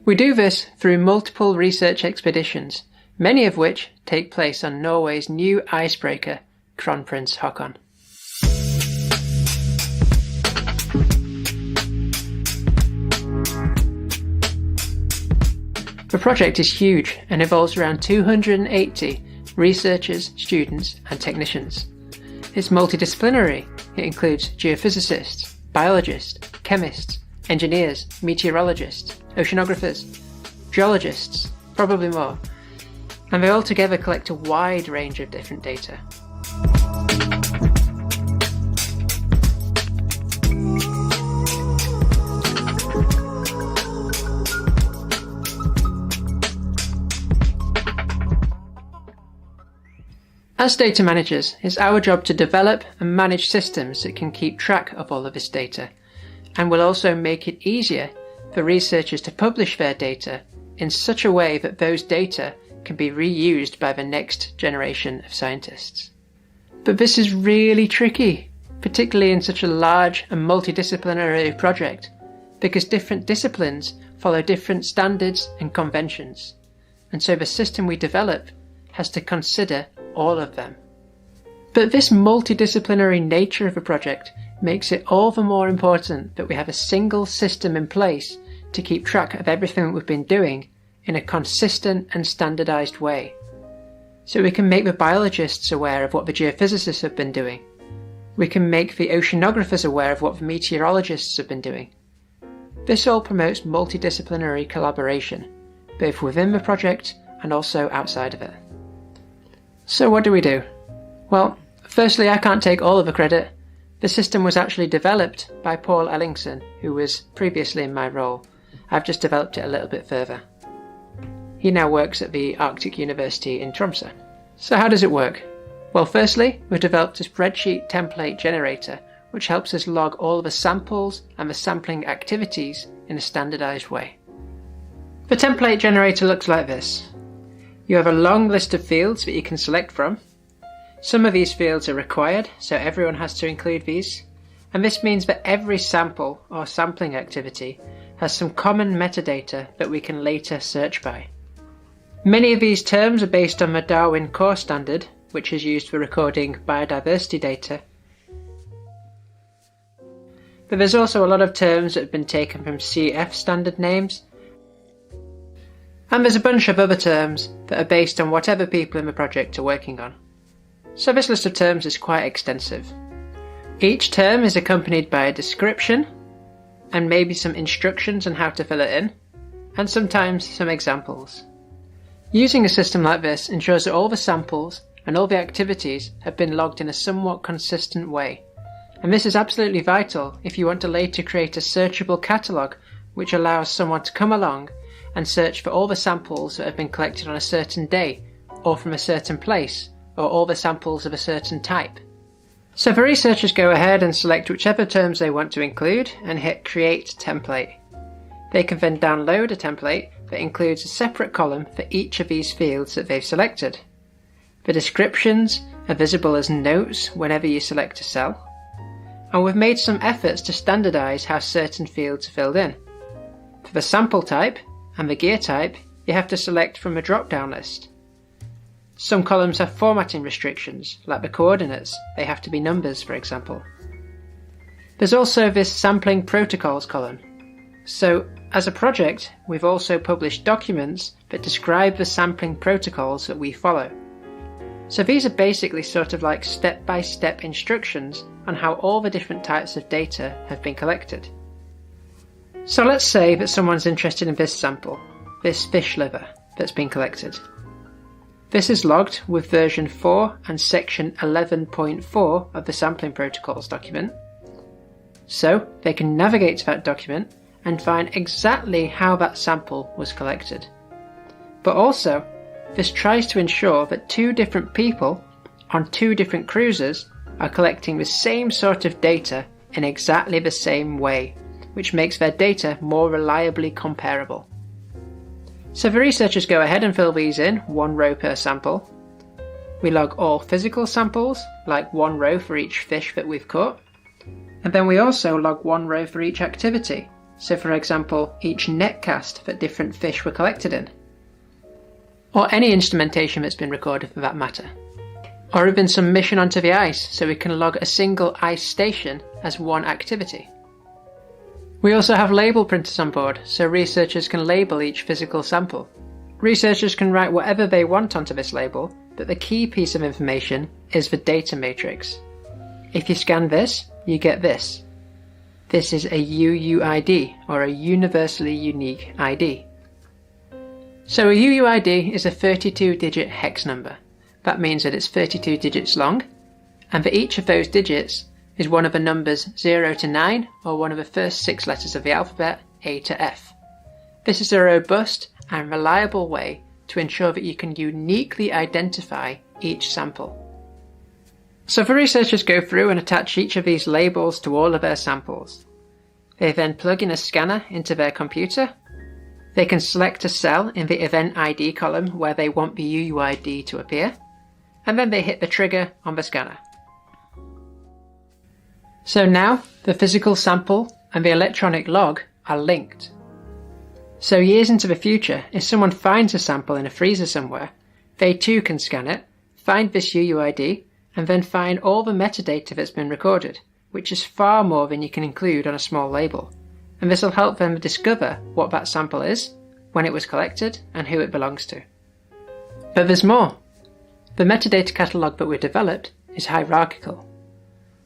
We do this through multiple research expeditions, many of which take place on Norway's new icebreaker, Kronprins Haakon. The project is huge and involves around 280 researchers, students and technicians. It's multidisciplinary. It includes geophysicists, biologists, chemists, engineers, meteorologists, oceanographers, geologists, probably more, and they all together collect a wide range of different data. As data managers, it's our job to develop and manage systems that can keep track of all of this data, and will also make it easier for researchers to publish their data in such a way that those data can be reused by the next generation of scientists. But this is really tricky, particularly in such a large and multidisciplinary project, because different disciplines follow different standards and conventions, and so the system we develop has to consider all of them. But this multidisciplinary nature of a project makes it all the more important that we have a single system in place to keep track of everything that we've been doing in a consistent and standardized way. So we can make the biologists aware of what the geophysicists have been doing. We can make the oceanographers aware of what the meteorologists have been doing. This all promotes multidisciplinary collaboration, both within the project and also outside of it. So what do we do? Well, firstly, I can't take all of the credit. The system was actually developed by Paul Ellingson, who was previously in my role. I've just developed it a little bit further. He now works at the Arctic University in Tromsø. So how does it work? Well, firstly, we've developed a spreadsheet template generator which helps us log all of the samples and the sampling activities in a standardized way. The template generator looks like this. You have a long list of fields that you can select from. Some of these fields are required, so everyone has to include these, and this means that every sample or sampling activity has some common metadata that we can later search by. Many of these terms are based on the Darwin Core Standard, which is used for recording biodiversity data. But there's also a lot of terms that have been taken from CF standard names, and there's a bunch of other terms that are based on whatever people in the project are working on. So this list of terms is quite extensive. Each term is accompanied by a description, and maybe some instructions on how to fill it in, and sometimes some examples. Using a system like this ensures that all the samples and all the activities have been logged in a somewhat consistent way. And this is absolutely vital if you want to later create a searchable catalogue which allows someone to come along and search for all the samples that have been collected on a certain day, or from a certain place, or all the samples of a certain type. So the researchers go ahead and select whichever terms they want to include and hit Create Template. They can then download a template that includes a separate column for each of these fields that they've selected. The descriptions are visible as notes whenever you select a cell, and we've made some efforts to standardise how certain fields are filled in. For the sample type and the gear type, you have to select from a drop-down list. Some columns have formatting restrictions, like the coordinates. They have to be numbers, for example. There's also this sampling protocols column. So, as a project, we've also published documents that describe the sampling protocols that we follow. So these are basically sort of like step-by-step instructions on how all the different types of data have been collected. So let's say that someone's interested in this sample, this fish liver that's been collected. This is logged with version 4 and section 11.4 of the sampling protocols document. So they can navigate to that document and find exactly how that sample was collected. But also, this tries to ensure that two different people on two different cruises are collecting the same sort of data in exactly the same way, which makes their data more reliably comparable. So the researchers go ahead and fill these in, 1 row per sample. We log all physical samples, like 1 row for each fish that we've caught. And then we also log 1 row for each activity. So for example, each net cast that different fish were collected in. Or any instrumentation that's been recorded for that matter. Or even some mission onto the ice, so we can log a single ice station as one activity. We also have label printers on board, so researchers can label each physical sample. Researchers can write whatever they want onto this label, but the key piece of information is the data matrix. If you scan this, you get this. This is a UUID, or a universally unique ID. So a UUID is a 32-digit hex number. That means that it's 32 digits long, and for each of those digits is one of the numbers 0 to 9, or one of the first 6 letters of the alphabet, A to F. This is a robust and reliable way to ensure that you can uniquely identify each sample. So the researchers go through and attach each of these labels to all of their samples. They then plug in a scanner into their computer. They can select a cell in the event ID column where they want the UUID to appear, and then they hit the trigger on the scanner. So now the physical sample and the electronic log are linked. So years into the future, if someone finds a sample in a freezer somewhere, They too can scan it, find this UUID, and then find all the metadata that's been recorded, which is far more than you can include on a small label. And this will help them discover what that sample is, when it was collected, and who it belongs to. But there's more. The metadata catalogue that we've developed is hierarchical.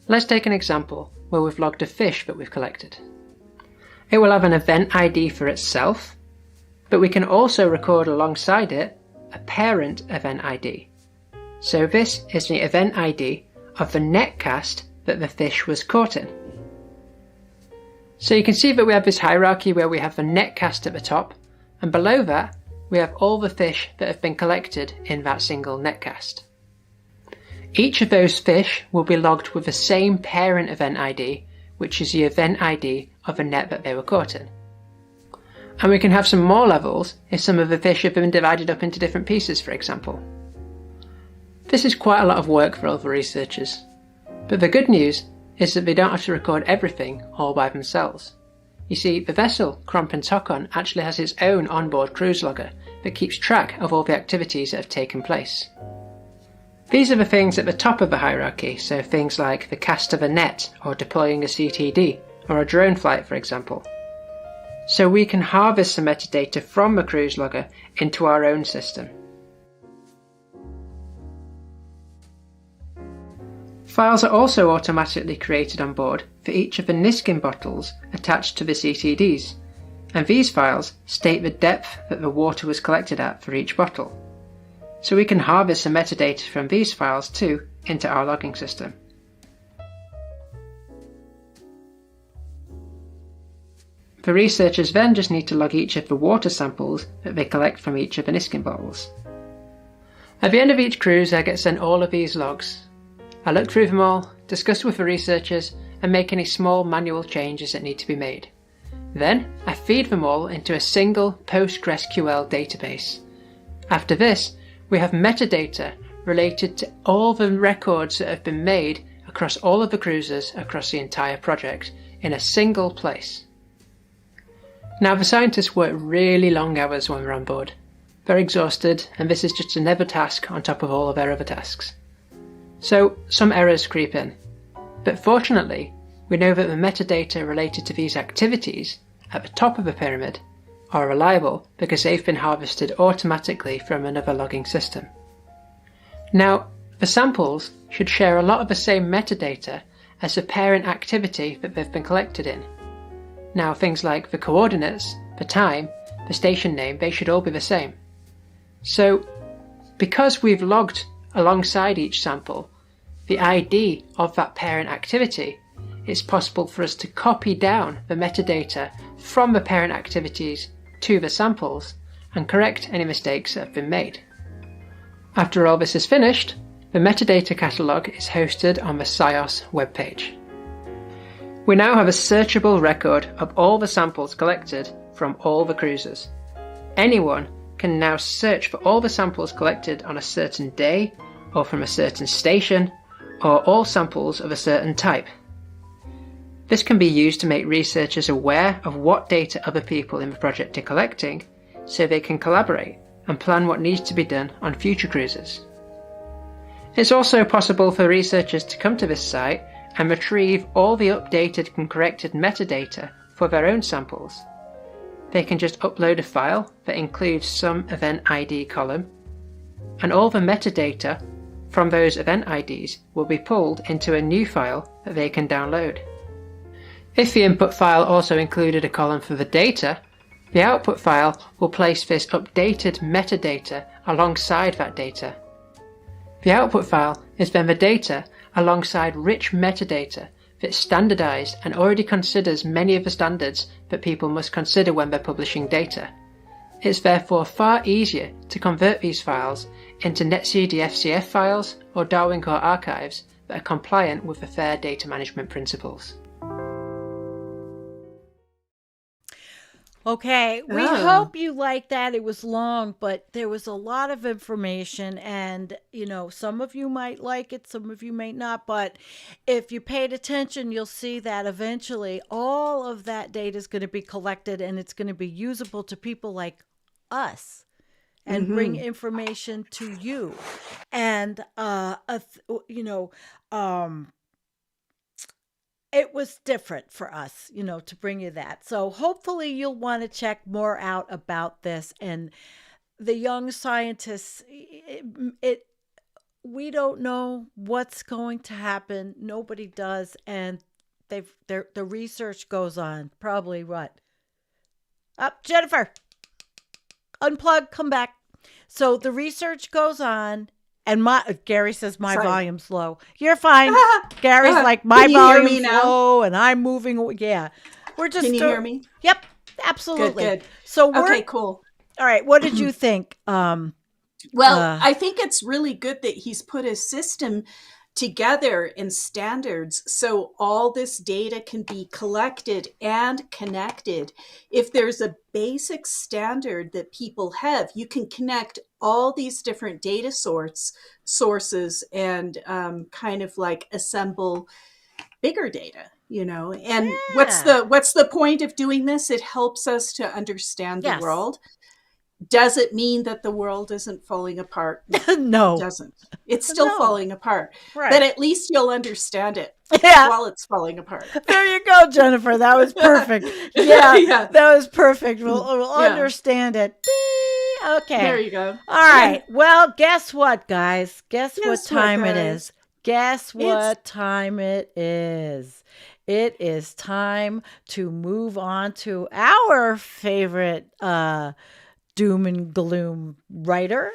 Let's take an example where we've logged a fish that we've collected. It will have an event ID for itself, but we can also record alongside it a parent event ID. So this is the event ID of the net cast that the fish was caught in. So you can see that we have this hierarchy where we have the net cast at the top, and below that we have all the fish that have been collected in that single net cast. Each of those fish will be logged with the same parent event ID, which is the event ID of the net that they were caught in. And we can have some more levels if some of the fish have been divided up into different pieces, for example. This is quite a lot of work for all the researchers, but the good news is that they don't have to record everything all by themselves. You see, the vessel Krompentokon actually has its own onboard cruise logger that keeps track of all the activities that have taken place. These are the things at the top of the hierarchy, so things like the cast of a net or deploying a CTD or a drone flight, for example. So we can harvest some metadata from the cruise logger into our own system. Files are also automatically created on board for each of the Niskin bottles attached to the CTDs, and these files state the depth that the water was collected at for each bottle. So we can harvest some metadata from these files too into our logging system. The researchers then just need to log each of the water samples that they collect from each of the Niskin bottles. At the end of each cruise I get sent all of these logs. I look through them all, discuss with the researchers, and make any small manual changes that need to be made. Then I feed them all into a single PostgreSQL database. After this, we have metadata related to all the records that have been made across all of the cruises across the entire project in a single place. Now the scientists work really long hours when we're on board. They're exhausted, and this is just another task on top of all of their other tasks. So some errors creep in, but fortunately we know that the metadata related to these activities at the top of the pyramid are reliable because they've been harvested automatically from another logging system. Now the samples should share a lot of the same metadata as the parent activity that they've been collected in. Now things like the coordinates, the time, the station name, they should all be the same. So because we've logged alongside each sample the ID of that parent activity, it's possible for us to copy down the metadata from the parent activities to the samples and correct any mistakes that have been made. After all this is finished, the metadata catalogue is hosted on the SciOS webpage. We now have a searchable record of all the samples collected from all the cruises. Anyone can now search for all the samples collected on a certain day or from a certain station, or all samples of a certain type. This can be used to make researchers aware of what data other people in the project are collecting, so they can collaborate and plan what needs to be done on future cruises. It's also possible for researchers to come to this site and retrieve all the updated and corrected metadata for their own samples. They can just upload a file that includes some event ID column, and all the metadata from those event IDs will be pulled into a new file that they can download. If the input file also included a column for the data, the output file will place this updated metadata alongside that data. The output file is then the data alongside rich metadata that's standardized and already considers many of the standards that people must consider when they're publishing data. It's therefore far easier to convert these files into netcd-fcf files or Darwin Core archives that are compliant with the FAIR data management principles. Okay, we hope you liked that. It was long, but there was a lot of information, and some of you might like it, some of you may not, but if you paid attention, you'll see that eventually all of that data is going to be collected and it's going to be usable to people like us and bring information to you. And, it was different for us, to bring you that. So hopefully you'll want to check more out about this. And the young scientists, we don't know what's going to happen. Nobody does. And the research goes on. Probably what? Up, Jennifer. Unplug, come back. So the research goes on. And Gary says my volume's low. You're fine. Gary's like, my volume's low and I'm moving away. Yeah. We're just. Can you hear me? Yep. Absolutely. Good. So okay, cool. All right. What did you think? Well, I think it's really good that he's put a system together in standards so all this data can be collected and connected. If there's a basic standard that people have, you can connect all these different data sources and kind of like assemble bigger data, and what's the point of doing this? It helps us to understand the world. Does it mean that the world isn't falling apart? No, it doesn't. It's still falling apart. Right. But at least you'll understand it while it's falling apart. There you go, Jennifer. That was perfect. Yeah. That was perfect. We'll understand it. Okay. There you go. All right. Well, guess what, guys? Guess what time it is? Guess what time it is? It is time to move on to our favorite doom and gloom writer.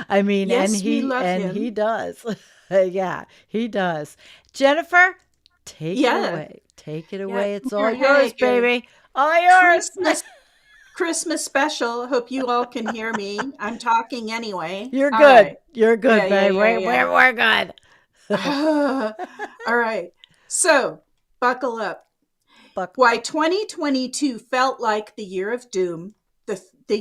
I mean, yes, and he does. Yeah, he does. Jennifer, take it away. Take it away. It's all yours, baby. All yours. Christmas special. Hope you all can hear me. I'm talking anyway. You're good. Right. You're good, babe. We're good. All right. So, buckle up. Why 2022 felt like the year of doom. The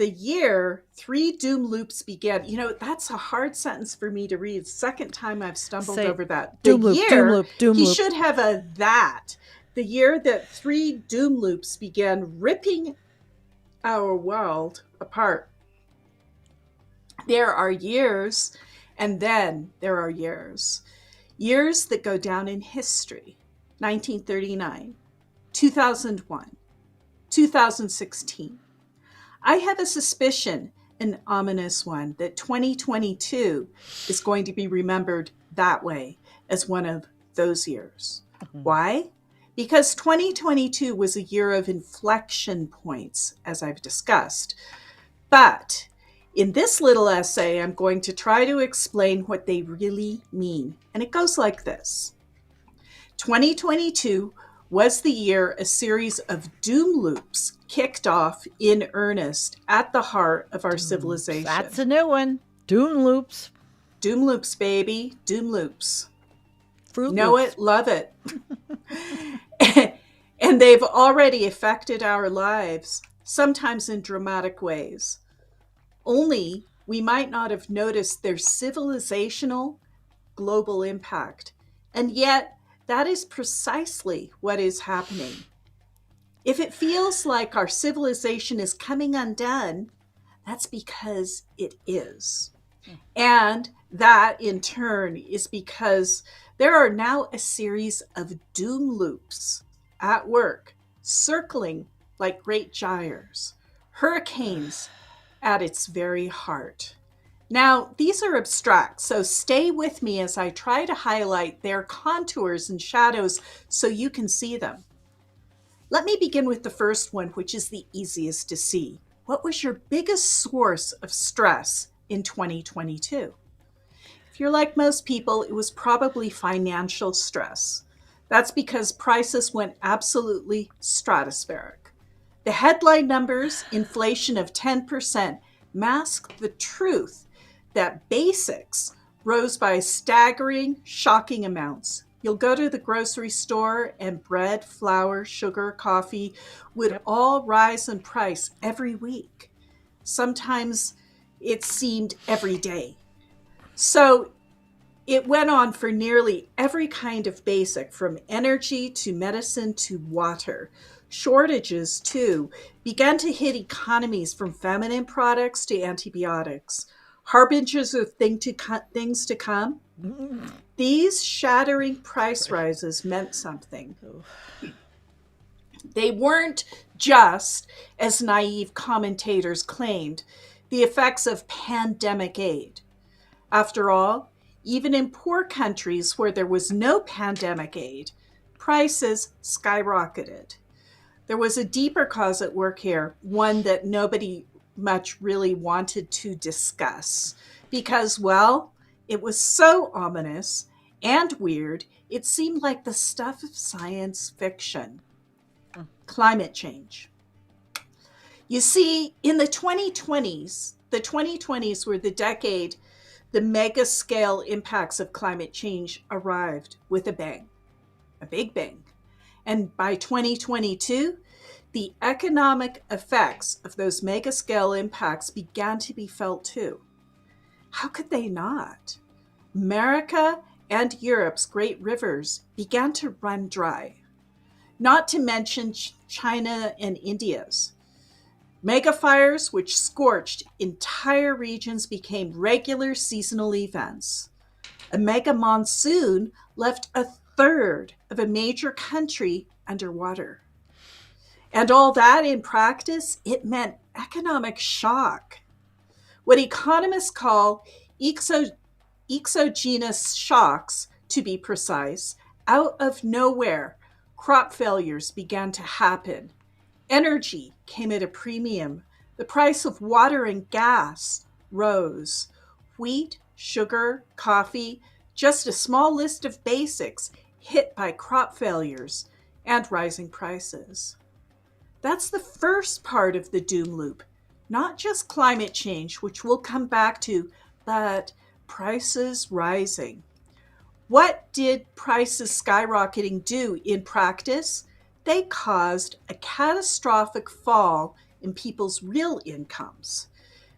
year 3 doom loops began. That's a hard sentence for me to read. Second time I've stumbled over that. Doom loop. He should have a that. The year that 3 doom loops began ripping our world apart. There are years, and then there are years. Years that go down in history. 1939, 2001, 2016. I have a suspicion, an ominous one, that 2022 is going to be remembered that way, as one of those years. Mm-hmm. Why? Because 2022 was a year of inflection points, as I've discussed. But in this little essay, I'm going to try to explain what they really mean. And it goes like this. 2022 was the year a series of doom loops kicked off in earnest at the heart of our civilization. That's a new one. Doom loops. Doom loops, baby. Doom loops. Fruit know loops. It, love it. And they've already affected our lives, sometimes in dramatic ways. Only we might not have noticed their civilizational global impact. And yet, that is precisely what is happening. If it feels like our civilization is coming undone, that's because it is. And that, in turn, is because there are now a series of doom loops at work, circling like great gyres, hurricanes at its very heart. Now, these are abstract, so stay with me as I try to highlight their contours and shadows so you can see them. Let me begin with the first one, which is the easiest to see. What was your biggest source of stress in 2022? If you're like most people, it was probably financial stress. That's because prices went absolutely stratospheric. The headline numbers, inflation of 10%, mask the truth that basics rose by staggering, shocking amounts. You'll go to the grocery store and bread, flour, sugar, coffee would all rise in price every week. Sometimes it seemed every day. So it went on for nearly every kind of basic, from energy to medicine to water. Shortages, too, began to hit economies from feminine products to antibiotics, harbingers of things to come. These shattering price rises meant something. They weren't just, as naive commentators claimed, the effects of pandemic aid. After all, even in poor countries where there was no pandemic aid, prices skyrocketed. There was a deeper cause at work here, one that nobody much really wanted to discuss because, well, it was so ominous and weird, it seemed like the stuff of science fiction. Climate change. You see, in the 2020s were the decade the mega scale impacts of climate change arrived with a bang, a big bang. And by 2022, the economic effects of those mega scale impacts began to be felt too. How could they not? America and Europe's great rivers began to run dry, not to mention China and India's. Mega fires, which scorched entire regions, became regular seasonal events. A mega monsoon left a third of a major country underwater. And all that in practice, it meant economic shock. What economists call exogenous shocks, to be precise, out of nowhere, crop failures began to happen. Energy came at a premium. The price of water and gas rose. Wheat, sugar, coffee, just a small list of basics hit by crop failures and rising prices. That's the first part of the doom loop, not just climate change, which we'll come back to, but prices rising. What did prices skyrocketing do in practice? They caused a catastrophic fall in people's real incomes.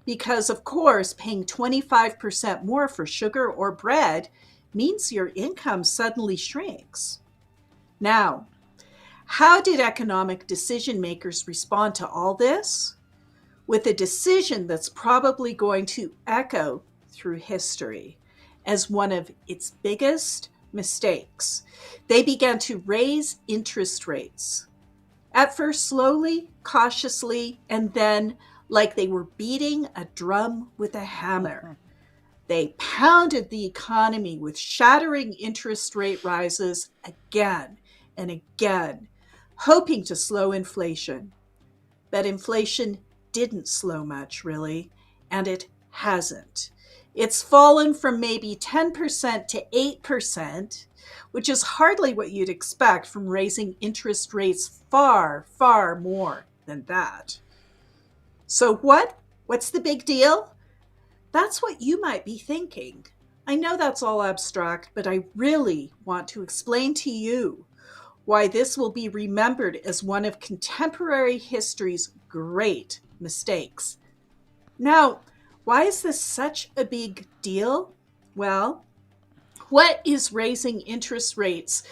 Because, of course, paying 25% more for sugar or bread means your income suddenly shrinks. Now, how did economic decision makers respond to all this? With a decision that's probably going to echo through history as one of its biggest mistakes. They began to raise interest rates. At first slowly, cautiously, and then like they were beating a drum with a hammer. They pounded the economy with shattering interest rate rises again and again, hoping to slow inflation. But inflation didn't slow much, really, and it hasn't. It's fallen from maybe 10% to 8%, which is hardly what you'd expect from raising interest rates far, far more than that. So what's the big deal? That's what you might be thinking. I know that's all abstract, but I really want to explain to you why this will be remembered as one of contemporary history's great mistakes. Now, why is this such a big deal? Well, what is raising interest rates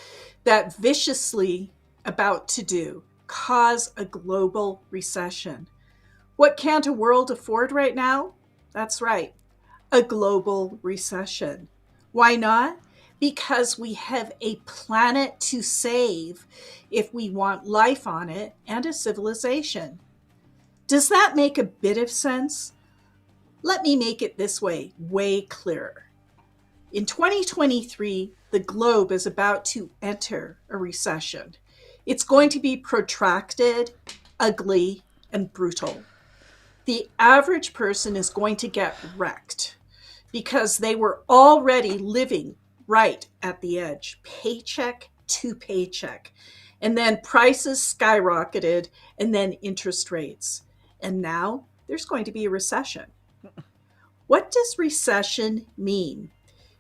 that viciously about to do? Cause a global recession. What can't a world afford right now? That's right, a global recession. Why not? Because we have a planet to save if we want life on it and a civilization. Does that make a bit of sense? Let me make it this way, way clearer. In 2023, the globe is about to enter a recession. It's going to be protracted, ugly, and brutal. The average person is going to get wrecked because they were already living right at the edge, paycheck to paycheck. And then prices skyrocketed, and then interest rates. And now there's going to be a recession. What does recession mean?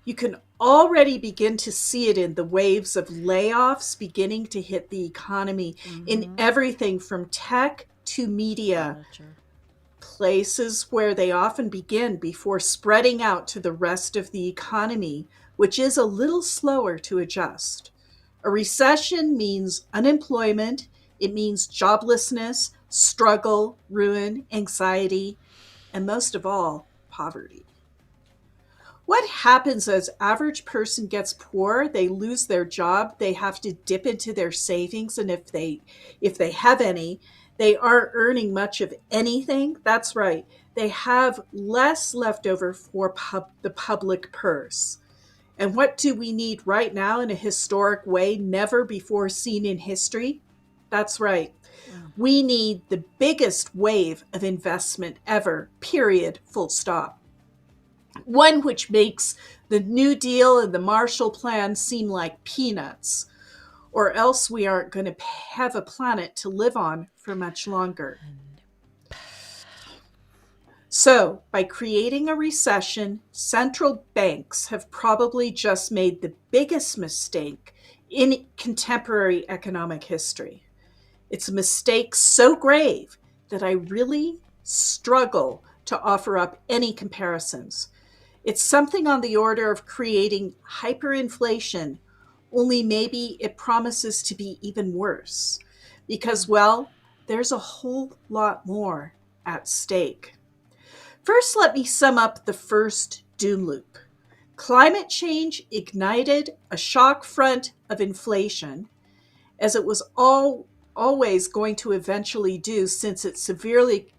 You can already begin to see it in the waves of layoffs beginning to hit the economy in everything from tech to media, places where they often begin before spreading out to the rest of the economy, which is a little slower to adjust. A recession means unemployment It means joblessness, struggle, ruin, anxiety, and most of all, poverty. What happens as average person gets poor? They lose their job. They have to dip into their savings. And if they have any, they aren't earning much of anything. That's right. They have less left over for the public purse. And what do we need right now in a historic way, never before seen in history? That's right. We need the biggest wave of investment ever, period, full stop. One which makes the New Deal and the Marshall Plan seem like peanuts, or else we aren't going to have a planet to live on for much longer. So, by creating a recession, central banks have probably just made the biggest mistake in contemporary economic history. It's a mistake so grave that I really struggle to offer up any comparisons. It's something on the order of creating hyperinflation, only maybe it promises to be even worse. Because, well, there's a whole lot more at stake. First, let me sum up the first doom loop. Climate change ignited a shock front of inflation, as it was always going to eventually do, since it severely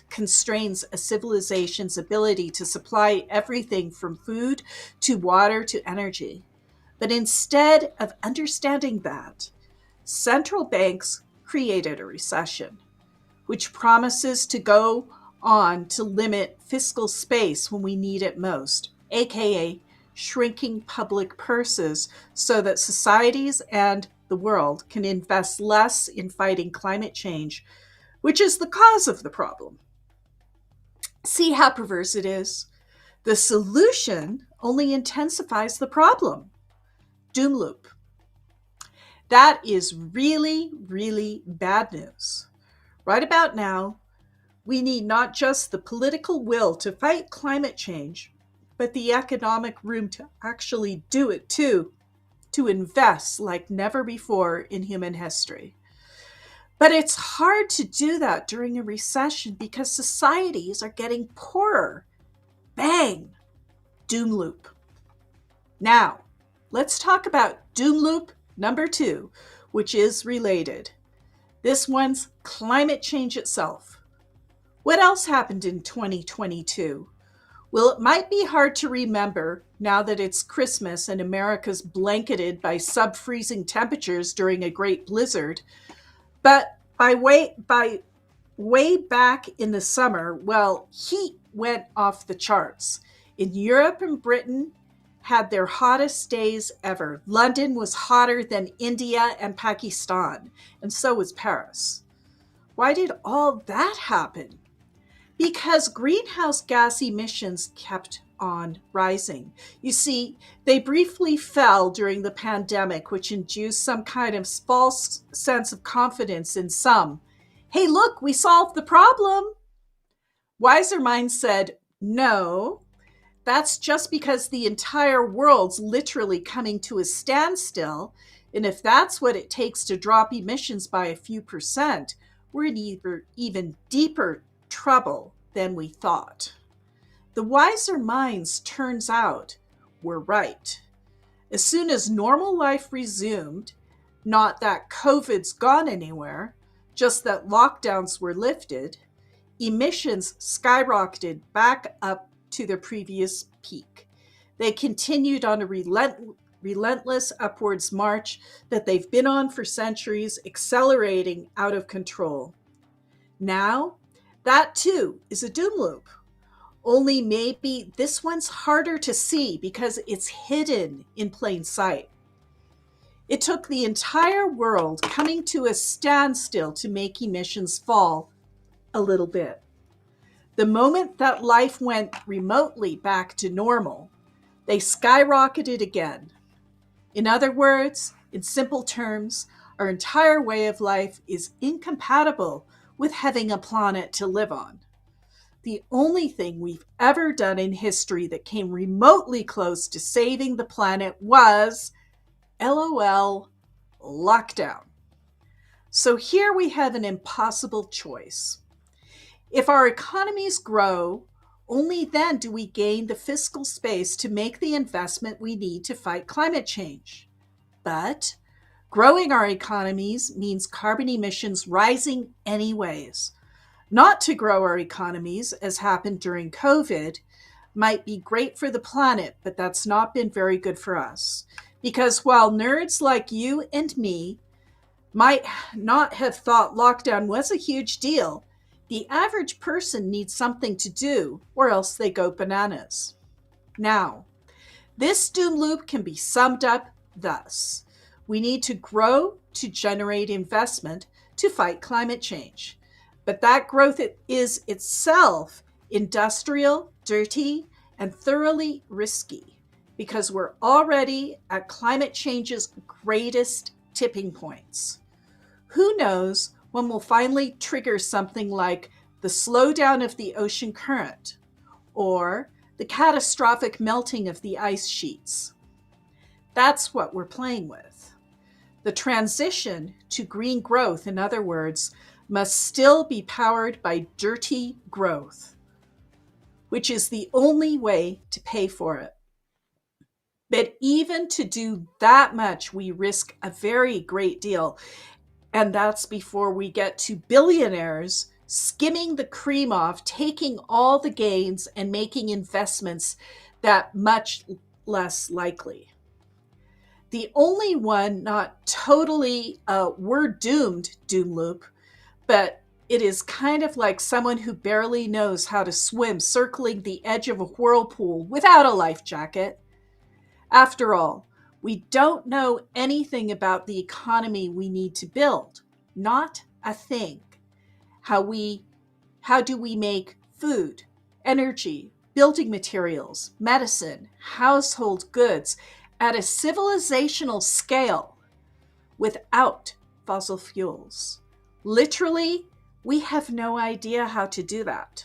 constrains a civilization's ability to supply everything from food to water to energy. But instead of understanding that, central banks created a recession, which promises to go on to limit fiscal space when we need it most, aka shrinking public purses so that societies and the world can invest less in fighting climate change, which is the cause of the problem. See how perverse it is? The solution only intensifies the problem. Doom loop. That is really, really bad news. Right about now, we need not just the political will to fight climate change, but the economic room to actually do it too, to invest like never before in human history. But it's hard to do that during a recession because societies are getting poorer. Bang! Doom loop. Now, let's talk about doom loop number 2, which is related. This one's climate change itself. What else happened in 2022? Well, it might be hard to remember now that it's Christmas and America's blanketed by sub-freezing temperatures during a great blizzard. But by way back in the summer, well, heat went off the charts. In Europe and Britain had their hottest days ever. London was hotter than India and Pakistan, and so was Paris. Why did all that happen? Because greenhouse gas emissions kept on rising. You see, they briefly fell during the pandemic, which induced some kind of false sense of confidence in some. Hey, look, we solved the problem. Wiser minds said, no, that's just because the entire world's literally coming to a standstill. And if that's what it takes to drop emissions by a few percent, we're in even deeper trouble than we thought. The wiser minds, turns out, were right. As soon as normal life resumed, not that COVID's gone anywhere, just that lockdowns were lifted, emissions skyrocketed back up to their previous peak. They continued on a relentless upwards march that they've been on for centuries, accelerating out of control. Now, that too is a doom loop. Only maybe this one's harder to see because it's hidden in plain sight. It took the entire world coming to a standstill to make emissions fall a little bit. The moment that life went remotely back to normal, they skyrocketed again. In other words, in simple terms, our entire way of life is incompatible with having a planet to live on. The only thing we've ever done in history that came remotely close to saving the planet was, LOL, lockdown. So here we have an impossible choice. If our economies grow, only then do we gain the fiscal space to make the investment we need to fight climate change. But growing our economies means carbon emissions rising anyways. Not to grow our economies, as happened during COVID, might be great for the planet, but that's not been very good for us. Because while nerds like you and me might not have thought lockdown was a huge deal, the average person needs something to do, or else they go bananas. Now, this doom loop can be summed up thus. We need to grow to generate investment to fight climate change. But that growth is itself industrial, dirty, and thoroughly risky because we're already at climate change's greatest tipping points. Who knows when we'll finally trigger something like the slowdown of the ocean current or the catastrophic melting of the ice sheets. That's what we're playing with. The transition to green growth, in other words, must still be powered by dirty growth, which is the only way to pay for it. But even to do that much, we risk a very great deal. And that's before we get to billionaires skimming the cream off, taking all the gains and making investments that much less likely. The only one not totally we're doomed doom loop, but it is kind of like someone who barely knows how to swim circling the edge of a whirlpool without a life jacket. After all, we don't know anything about the economy we need to build. Not a thing. How do we make food, energy, building materials, medicine, household goods at a civilizational scale without fossil fuels? Literally, we have no idea how to do that.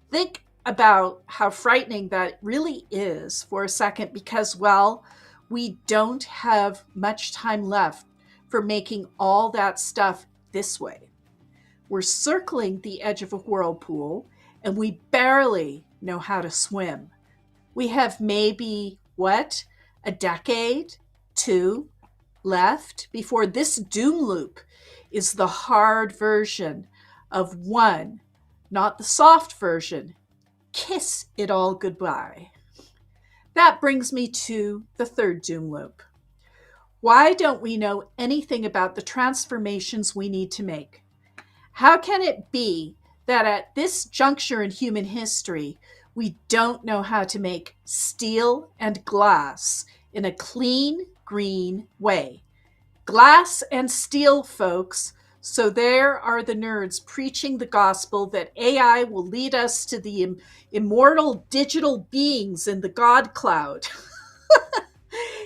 Think about how frightening that really is for a second because, well, we don't have much time left for making all that stuff this way. We're circling the edge of a whirlpool and we barely know how to swim. We have maybe, a decade, 2 left before this doom loop is the hard version of 1, not the soft version. Kiss it all goodbye. That brings me to the third doom loop. Why don't we know anything about the transformations we need to make? How can it be that at this juncture in human history, we don't know how to make steel and glass in a clean, green way? Glass and steel, folks. So there are the nerds preaching the gospel that AI will lead us to the immortal digital beings in the God cloud.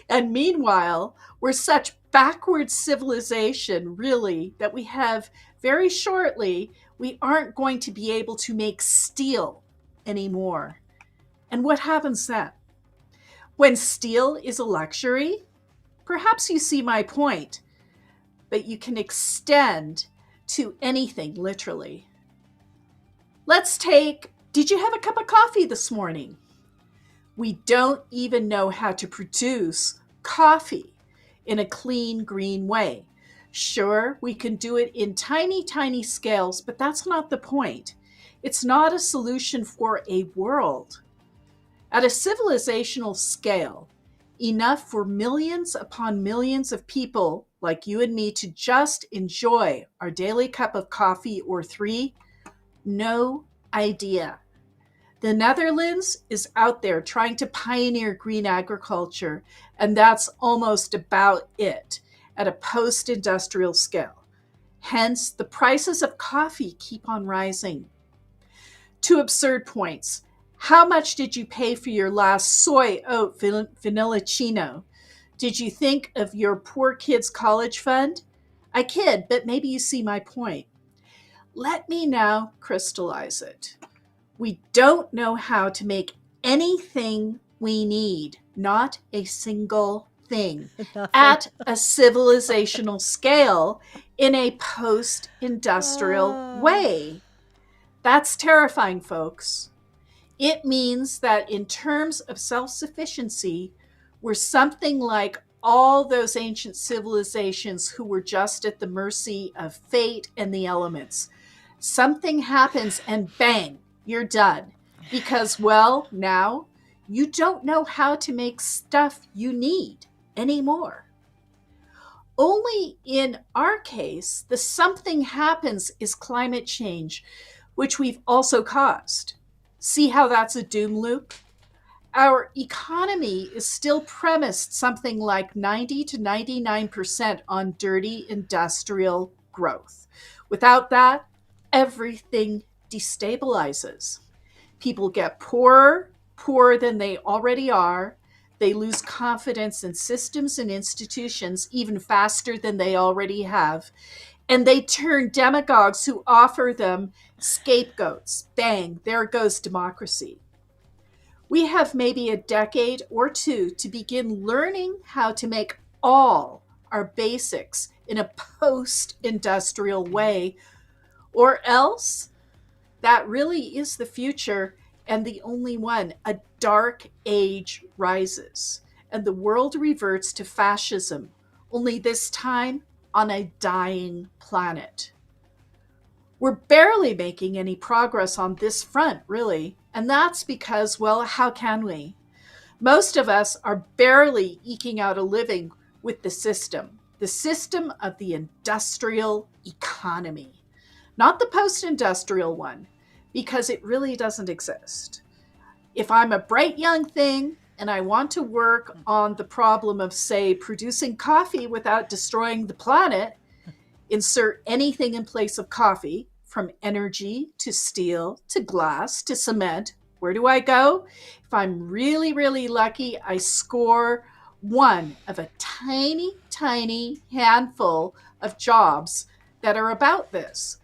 And meanwhile, we're such backward civilization, really, that we have very shortly, we aren't going to be able to make steel anymore. And what happens then? When steel is a luxury, perhaps you see my point, but you can extend to anything, literally. Did you have a cup of coffee this morning? We don't even know how to produce coffee in a clean, green way. Sure, we can do it in tiny, tiny scales, but that's not the point. It's not a solution for a world. At a civilizational scale, enough for millions upon millions of people like you and me to just enjoy our daily cup of coffee or 3? No idea. The Netherlands is out there trying to pioneer green agriculture, and that's almost about it at a post-industrial scale. Hence, the prices of coffee keep on rising. 2 absurd points. How much did you pay for your last soy oat vanillicino? Did you think of your poor kid's college fund? I kid, but maybe you see my point. Let me now crystallize it. We don't know how to make anything we need, not a single nothing at a civilizational scale in a post-industrial way. That's terrifying, folks. It means that in terms of self-sufficiency, we're something like all those ancient civilizations who were just at the mercy of fate and the elements. Something happens and bang, you're done. Because, well, now you don't know how to make stuff you need anymore. Only in our case, the something happens is climate change, which we've also caused. See how that's a doom loop? Our economy is still premised something like 90 to 99% on dirty industrial growth. Without that, everything destabilizes. People get poorer than they already are. They lose confidence in systems and institutions even faster than they already have. And they turn demagogues who offer them scapegoats. Bang, there goes democracy. We have maybe a decade or two to begin learning how to make all our basics in a post-industrial way, or else that really is the future and the only one. A dark age rises and the world reverts to fascism, only this time on a dying planet. We're barely making any progress on this front, really, and that's because, well, how can we? Most of us are barely eking out a living with the system of the industrial economy, not the post-industrial one, because it really doesn't exist. If I'm a bright young thing and I want to work on the problem of, say, producing coffee without destroying the planet, insert anything in place of coffee, from energy to steel to glass to cement. Where do I go? If I'm really, really lucky, I score one of a tiny, tiny handful of jobs that are about this.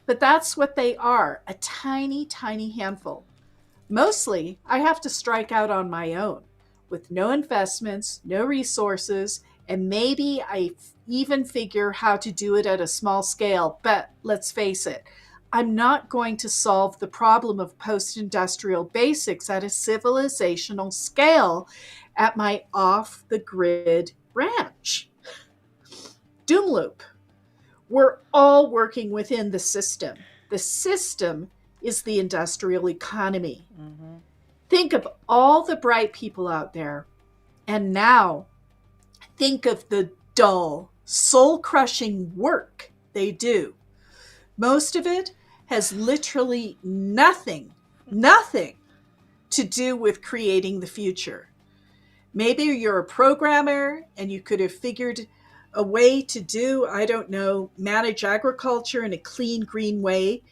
But that's what they are, a tiny, tiny handful. Mostly, I have to strike out on my own with no investments, no resources, and maybe I even figure how to do it at a small scale. But let's face it, I'm not going to solve the problem of post-industrial basics at a civilizational scale at my off-the-grid ranch. Doom loop. We're all working within the system. The system is the industrial economy. Mm-hmm. Think of all the bright people out there. And now, think of the dull, soul-crushing work they do. Most of it has literally nothing to do with creating the future. Maybe you're a programmer and you could have figured a way to do, I don't know, manage agriculture in a clean, green way.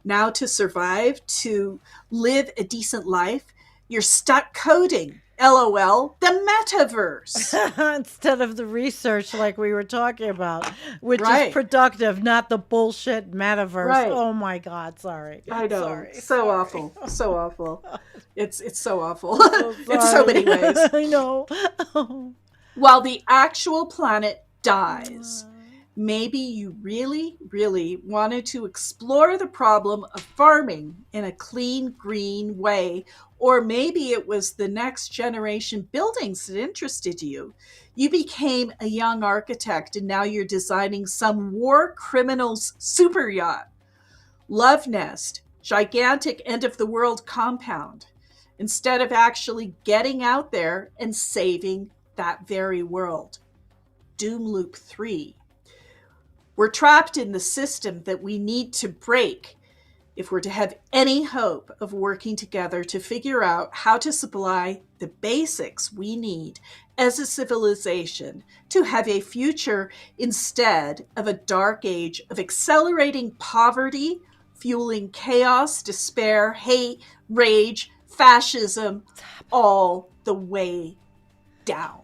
Now to survive, to live a decent life, you're stuck coding. LOL, the metaverse. Instead of the research like we were talking about, which Right. is productive, not the bullshit metaverse. Right. Oh my God, sorry. I know. Sorry. So awful. So awful. It's so awful. So in so many ways. I know. While the actual planet dies, maybe you really, really wanted to explore the problem of farming in a clean, green way. Or maybe it was the next generation buildings that interested you. You became a young architect and now you're designing some war criminal's super yacht. Love nest, gigantic end of the world compound. Instead of actually getting out there and saving that very world. Doom loop 3. We're trapped in the system that we need to break if we're to have any hope of working together to figure out how to supply the basics we need as a civilization to have a future instead of a dark age of accelerating poverty, fueling chaos, despair, hate, rage, fascism, all the way down.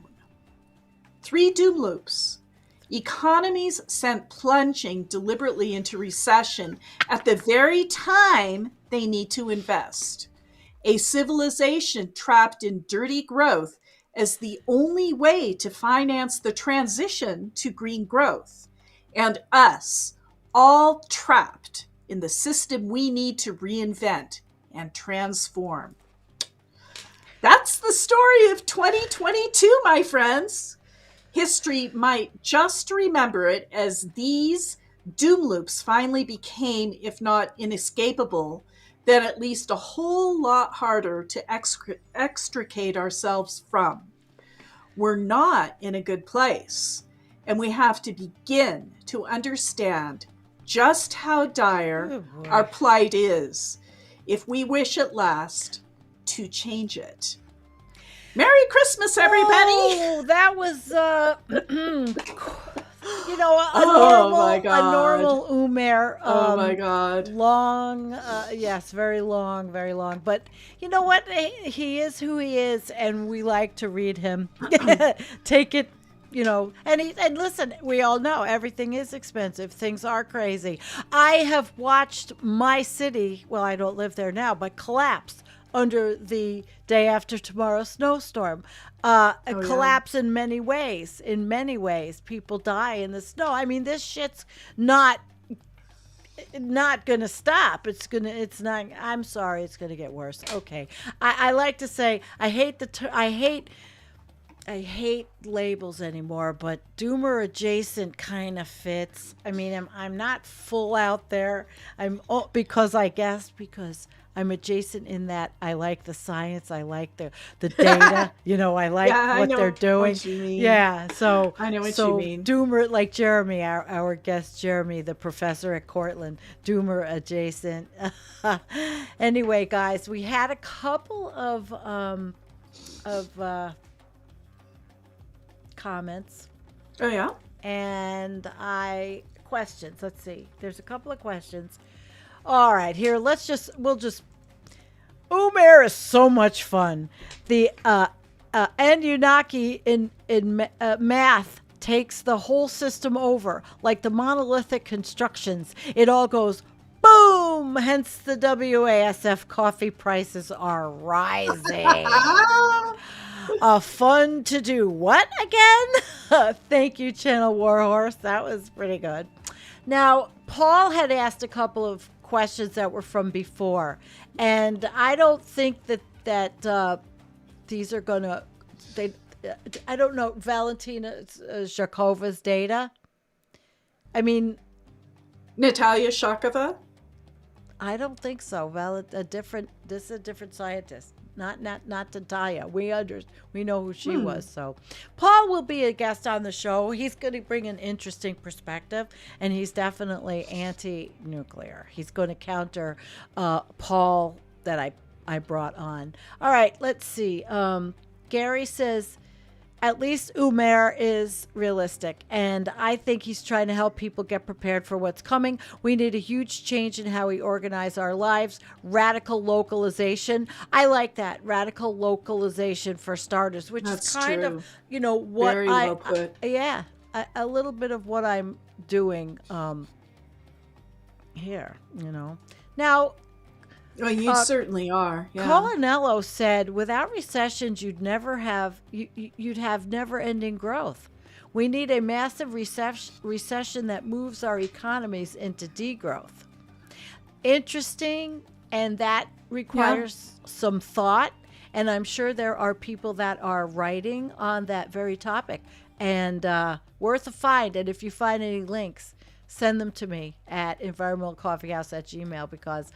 3 doom loops. Economies sent plunging deliberately into recession at the very time they need to invest. A civilization trapped in dirty growth as the only way to finance the transition to green growth, and us all trapped in the system we need to reinvent and transform. That's the story of 2022, my friends. History might just remember it as these doom loops finally became, if not inescapable, then at least a whole lot harder to extricate ourselves from. We're not in a good place, and we have to begin to understand just how dire our plight is if we wish at last to change it. Merry Christmas, everybody! Oh, that was, you know, my a God. normal Umair. Oh my God. Long, yes, very long, very long. But you know what? He is who he is, and we like to read him. Take it, you know, and listen, we all know everything is expensive. Things are crazy. I have watched my city, well, I don't live there now, but collapse under the day after tomorrow snowstorm. Collapse in many ways. In many ways, people die in the snow. I mean, this shit's not gonna stop. It's not. I'm sorry, it's gonna get worse. Okay, I like to say I hate labels anymore, but doomer adjacent kind of fits. I mean, I'm not full out there. Because I'm adjacent in that I like the science, I like the data, you know, I like what they're doing. What you mean. Yeah, so I know what you mean. Doomer, like Jeremy, our guest Jeremy, the professor at Cortland, doomer adjacent. Anyway, guys, we had a couple of comments. Oh yeah? And questions. Let's see. There's a couple of questions. All right, here, Umair is so much fun. The Anunnaki in math takes the whole system over, like the monolithic constructions. It all goes boom, hence the WASF coffee prices are rising. Fun to do what again? Thank you, Channel Warhorse. That was pretty good. Now, Paul had asked a couple of questions that were from before, and I don't think that these are gonna. I don't know Valentina Shakova's data. I mean, Natalia Shakova? I don't think so. This is a different scientist. Not Natalia. We know who she was. So Paul will be a guest on the show. He's going to bring an interesting perspective, and he's definitely anti-nuclear. He's going to counter Paul that I brought on. All right, let's see. Gary says, at least Umair is realistic, and I think he's trying to help people get prepared for what's coming. We need a huge change in how we organize our lives. Radical localization. I like that. Radical localization for starters, which That's is kind true. of, you know, what Very well put. a little bit of what I'm doing here, you know. Now, Well, you certainly are. Yeah. Colanello said, without recessions, you'd have never-ending growth. We need a massive recession that moves our economies into degrowth. Interesting, and that requires some thought. And I'm sure there are people that are writing on that very topic, and worth a find. And if you find any links, send them to me at environmentalcoffeehouse@gmail.com, because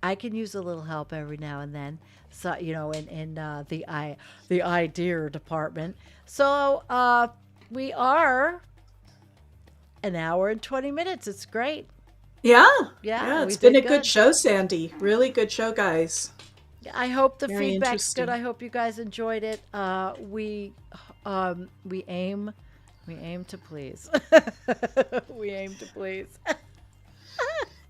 I can use a little help every now and then. So, you know, in the idea department. So we are an hour and 20 minutes. It's great. Yeah. Yeah, It's we been a did good good. show, Sandy. Really good show, guys. I hope the Very feedback's good. interesting. I hope you guys enjoyed it. We aim to please. We aim to please.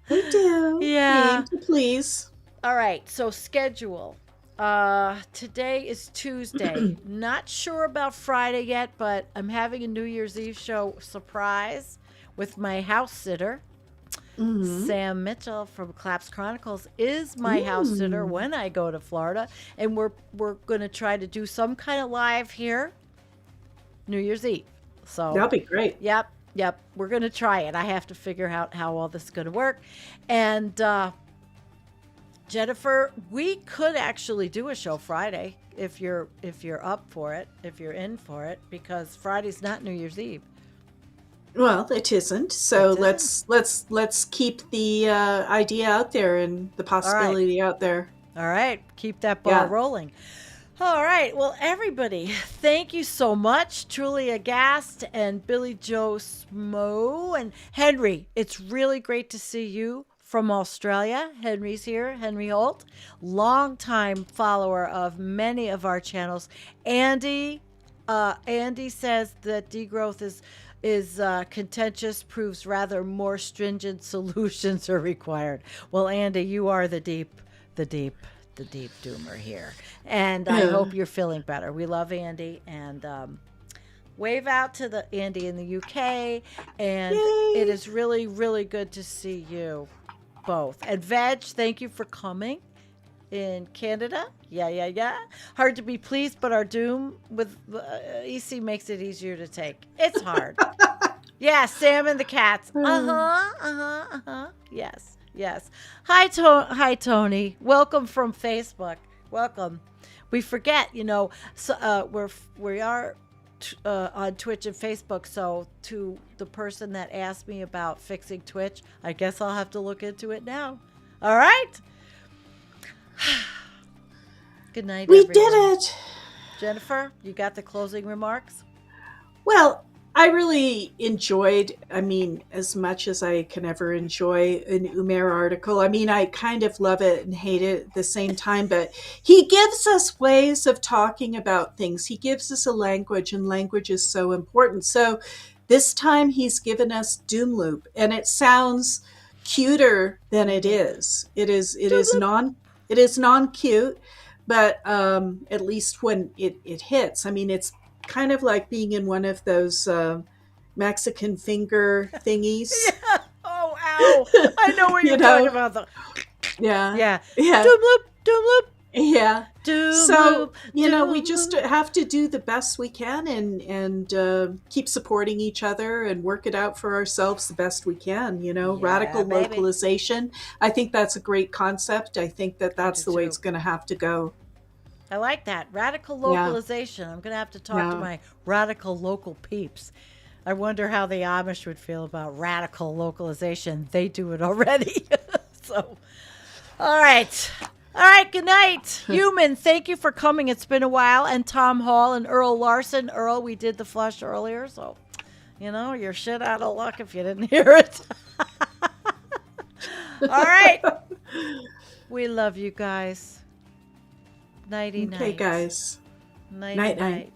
We do. Yeah. Name to please. All right, so schedule. Today is Tuesday. Not sure about Friday yet, but I'm having a New Year's Eve show surprise with my house sitter. Mhm. Sam Mitchell from Claps Chronicles is my house sitter when I go to Florida, and we're going to try to do some kind of live here New Year's Eve. So That'll be great. Yep. We're going to try it. I have to figure out how all this is going to work. And Jennifer, we could actually do a show Friday if you're up for it, if you're in for it, because Friday's not New Year's Eve. Well, it isn't. So It isn't. let's keep the idea out there and the possibility out there. All right, keep that ball rolling. All right, well, everybody, thank you so much. Truly aghast and Billy Joe Smo and Henry. It's really great to see you from Australia. Henry's here, Henry Holt, longtime follower of many of our channels. Andy says that degrowth is contentious, proves rather more stringent solutions are required. Well, Andy, you are the deep doomer here, and I hope you're feeling better. We love Andy, and wave out to the Andy in the UK, and Yay. It is really, really good to see you both. And Veg, thank you for coming in Canada. Yeah. Hard to be pleased, but our doom with EC makes it easier to take. It's hard. Yeah, Sam and the cats. Yes. Hi, Tony. Welcome from Facebook. Welcome. We forget, so we are on Twitch and Facebook. So to the person that asked me about fixing Twitch, I guess I'll have to look into it now. All right. Good night. We everyone. did it. Jennifer, you got the closing remarks? Well, I really enjoyed, as much as I can ever enjoy an Umair article. I kind of love it and hate it at the same time, but he gives us ways of talking about things. He gives us a language, and language is so important. So this time he's given us doom loop, and it sounds cuter than it is. It is non-cute, but at least when it hits, it's kind of like being in one of those Mexican finger thingies. Yeah. Oh, ow. I know what you're talking about. Yeah. Doom loop. Yeah. Doom loop. We just have to do the best we can and keep supporting each other and work it out for ourselves the best we can. Radical baby. localization. I think that's a great concept. I think that's the way it's going to have to go. I like that. Radical localization. I'm going to have to talk to my radical local peeps. I wonder how the Amish would feel about radical localization. They do it already. So, all right. Good night. Human, thank you for coming. It's been a while. And Tom Hall and Earl Larson. Earl, we did the flush earlier. So, you're shit out of luck if you didn't hear it. All right. We love you guys. Nighty night. Okay, guys. Night.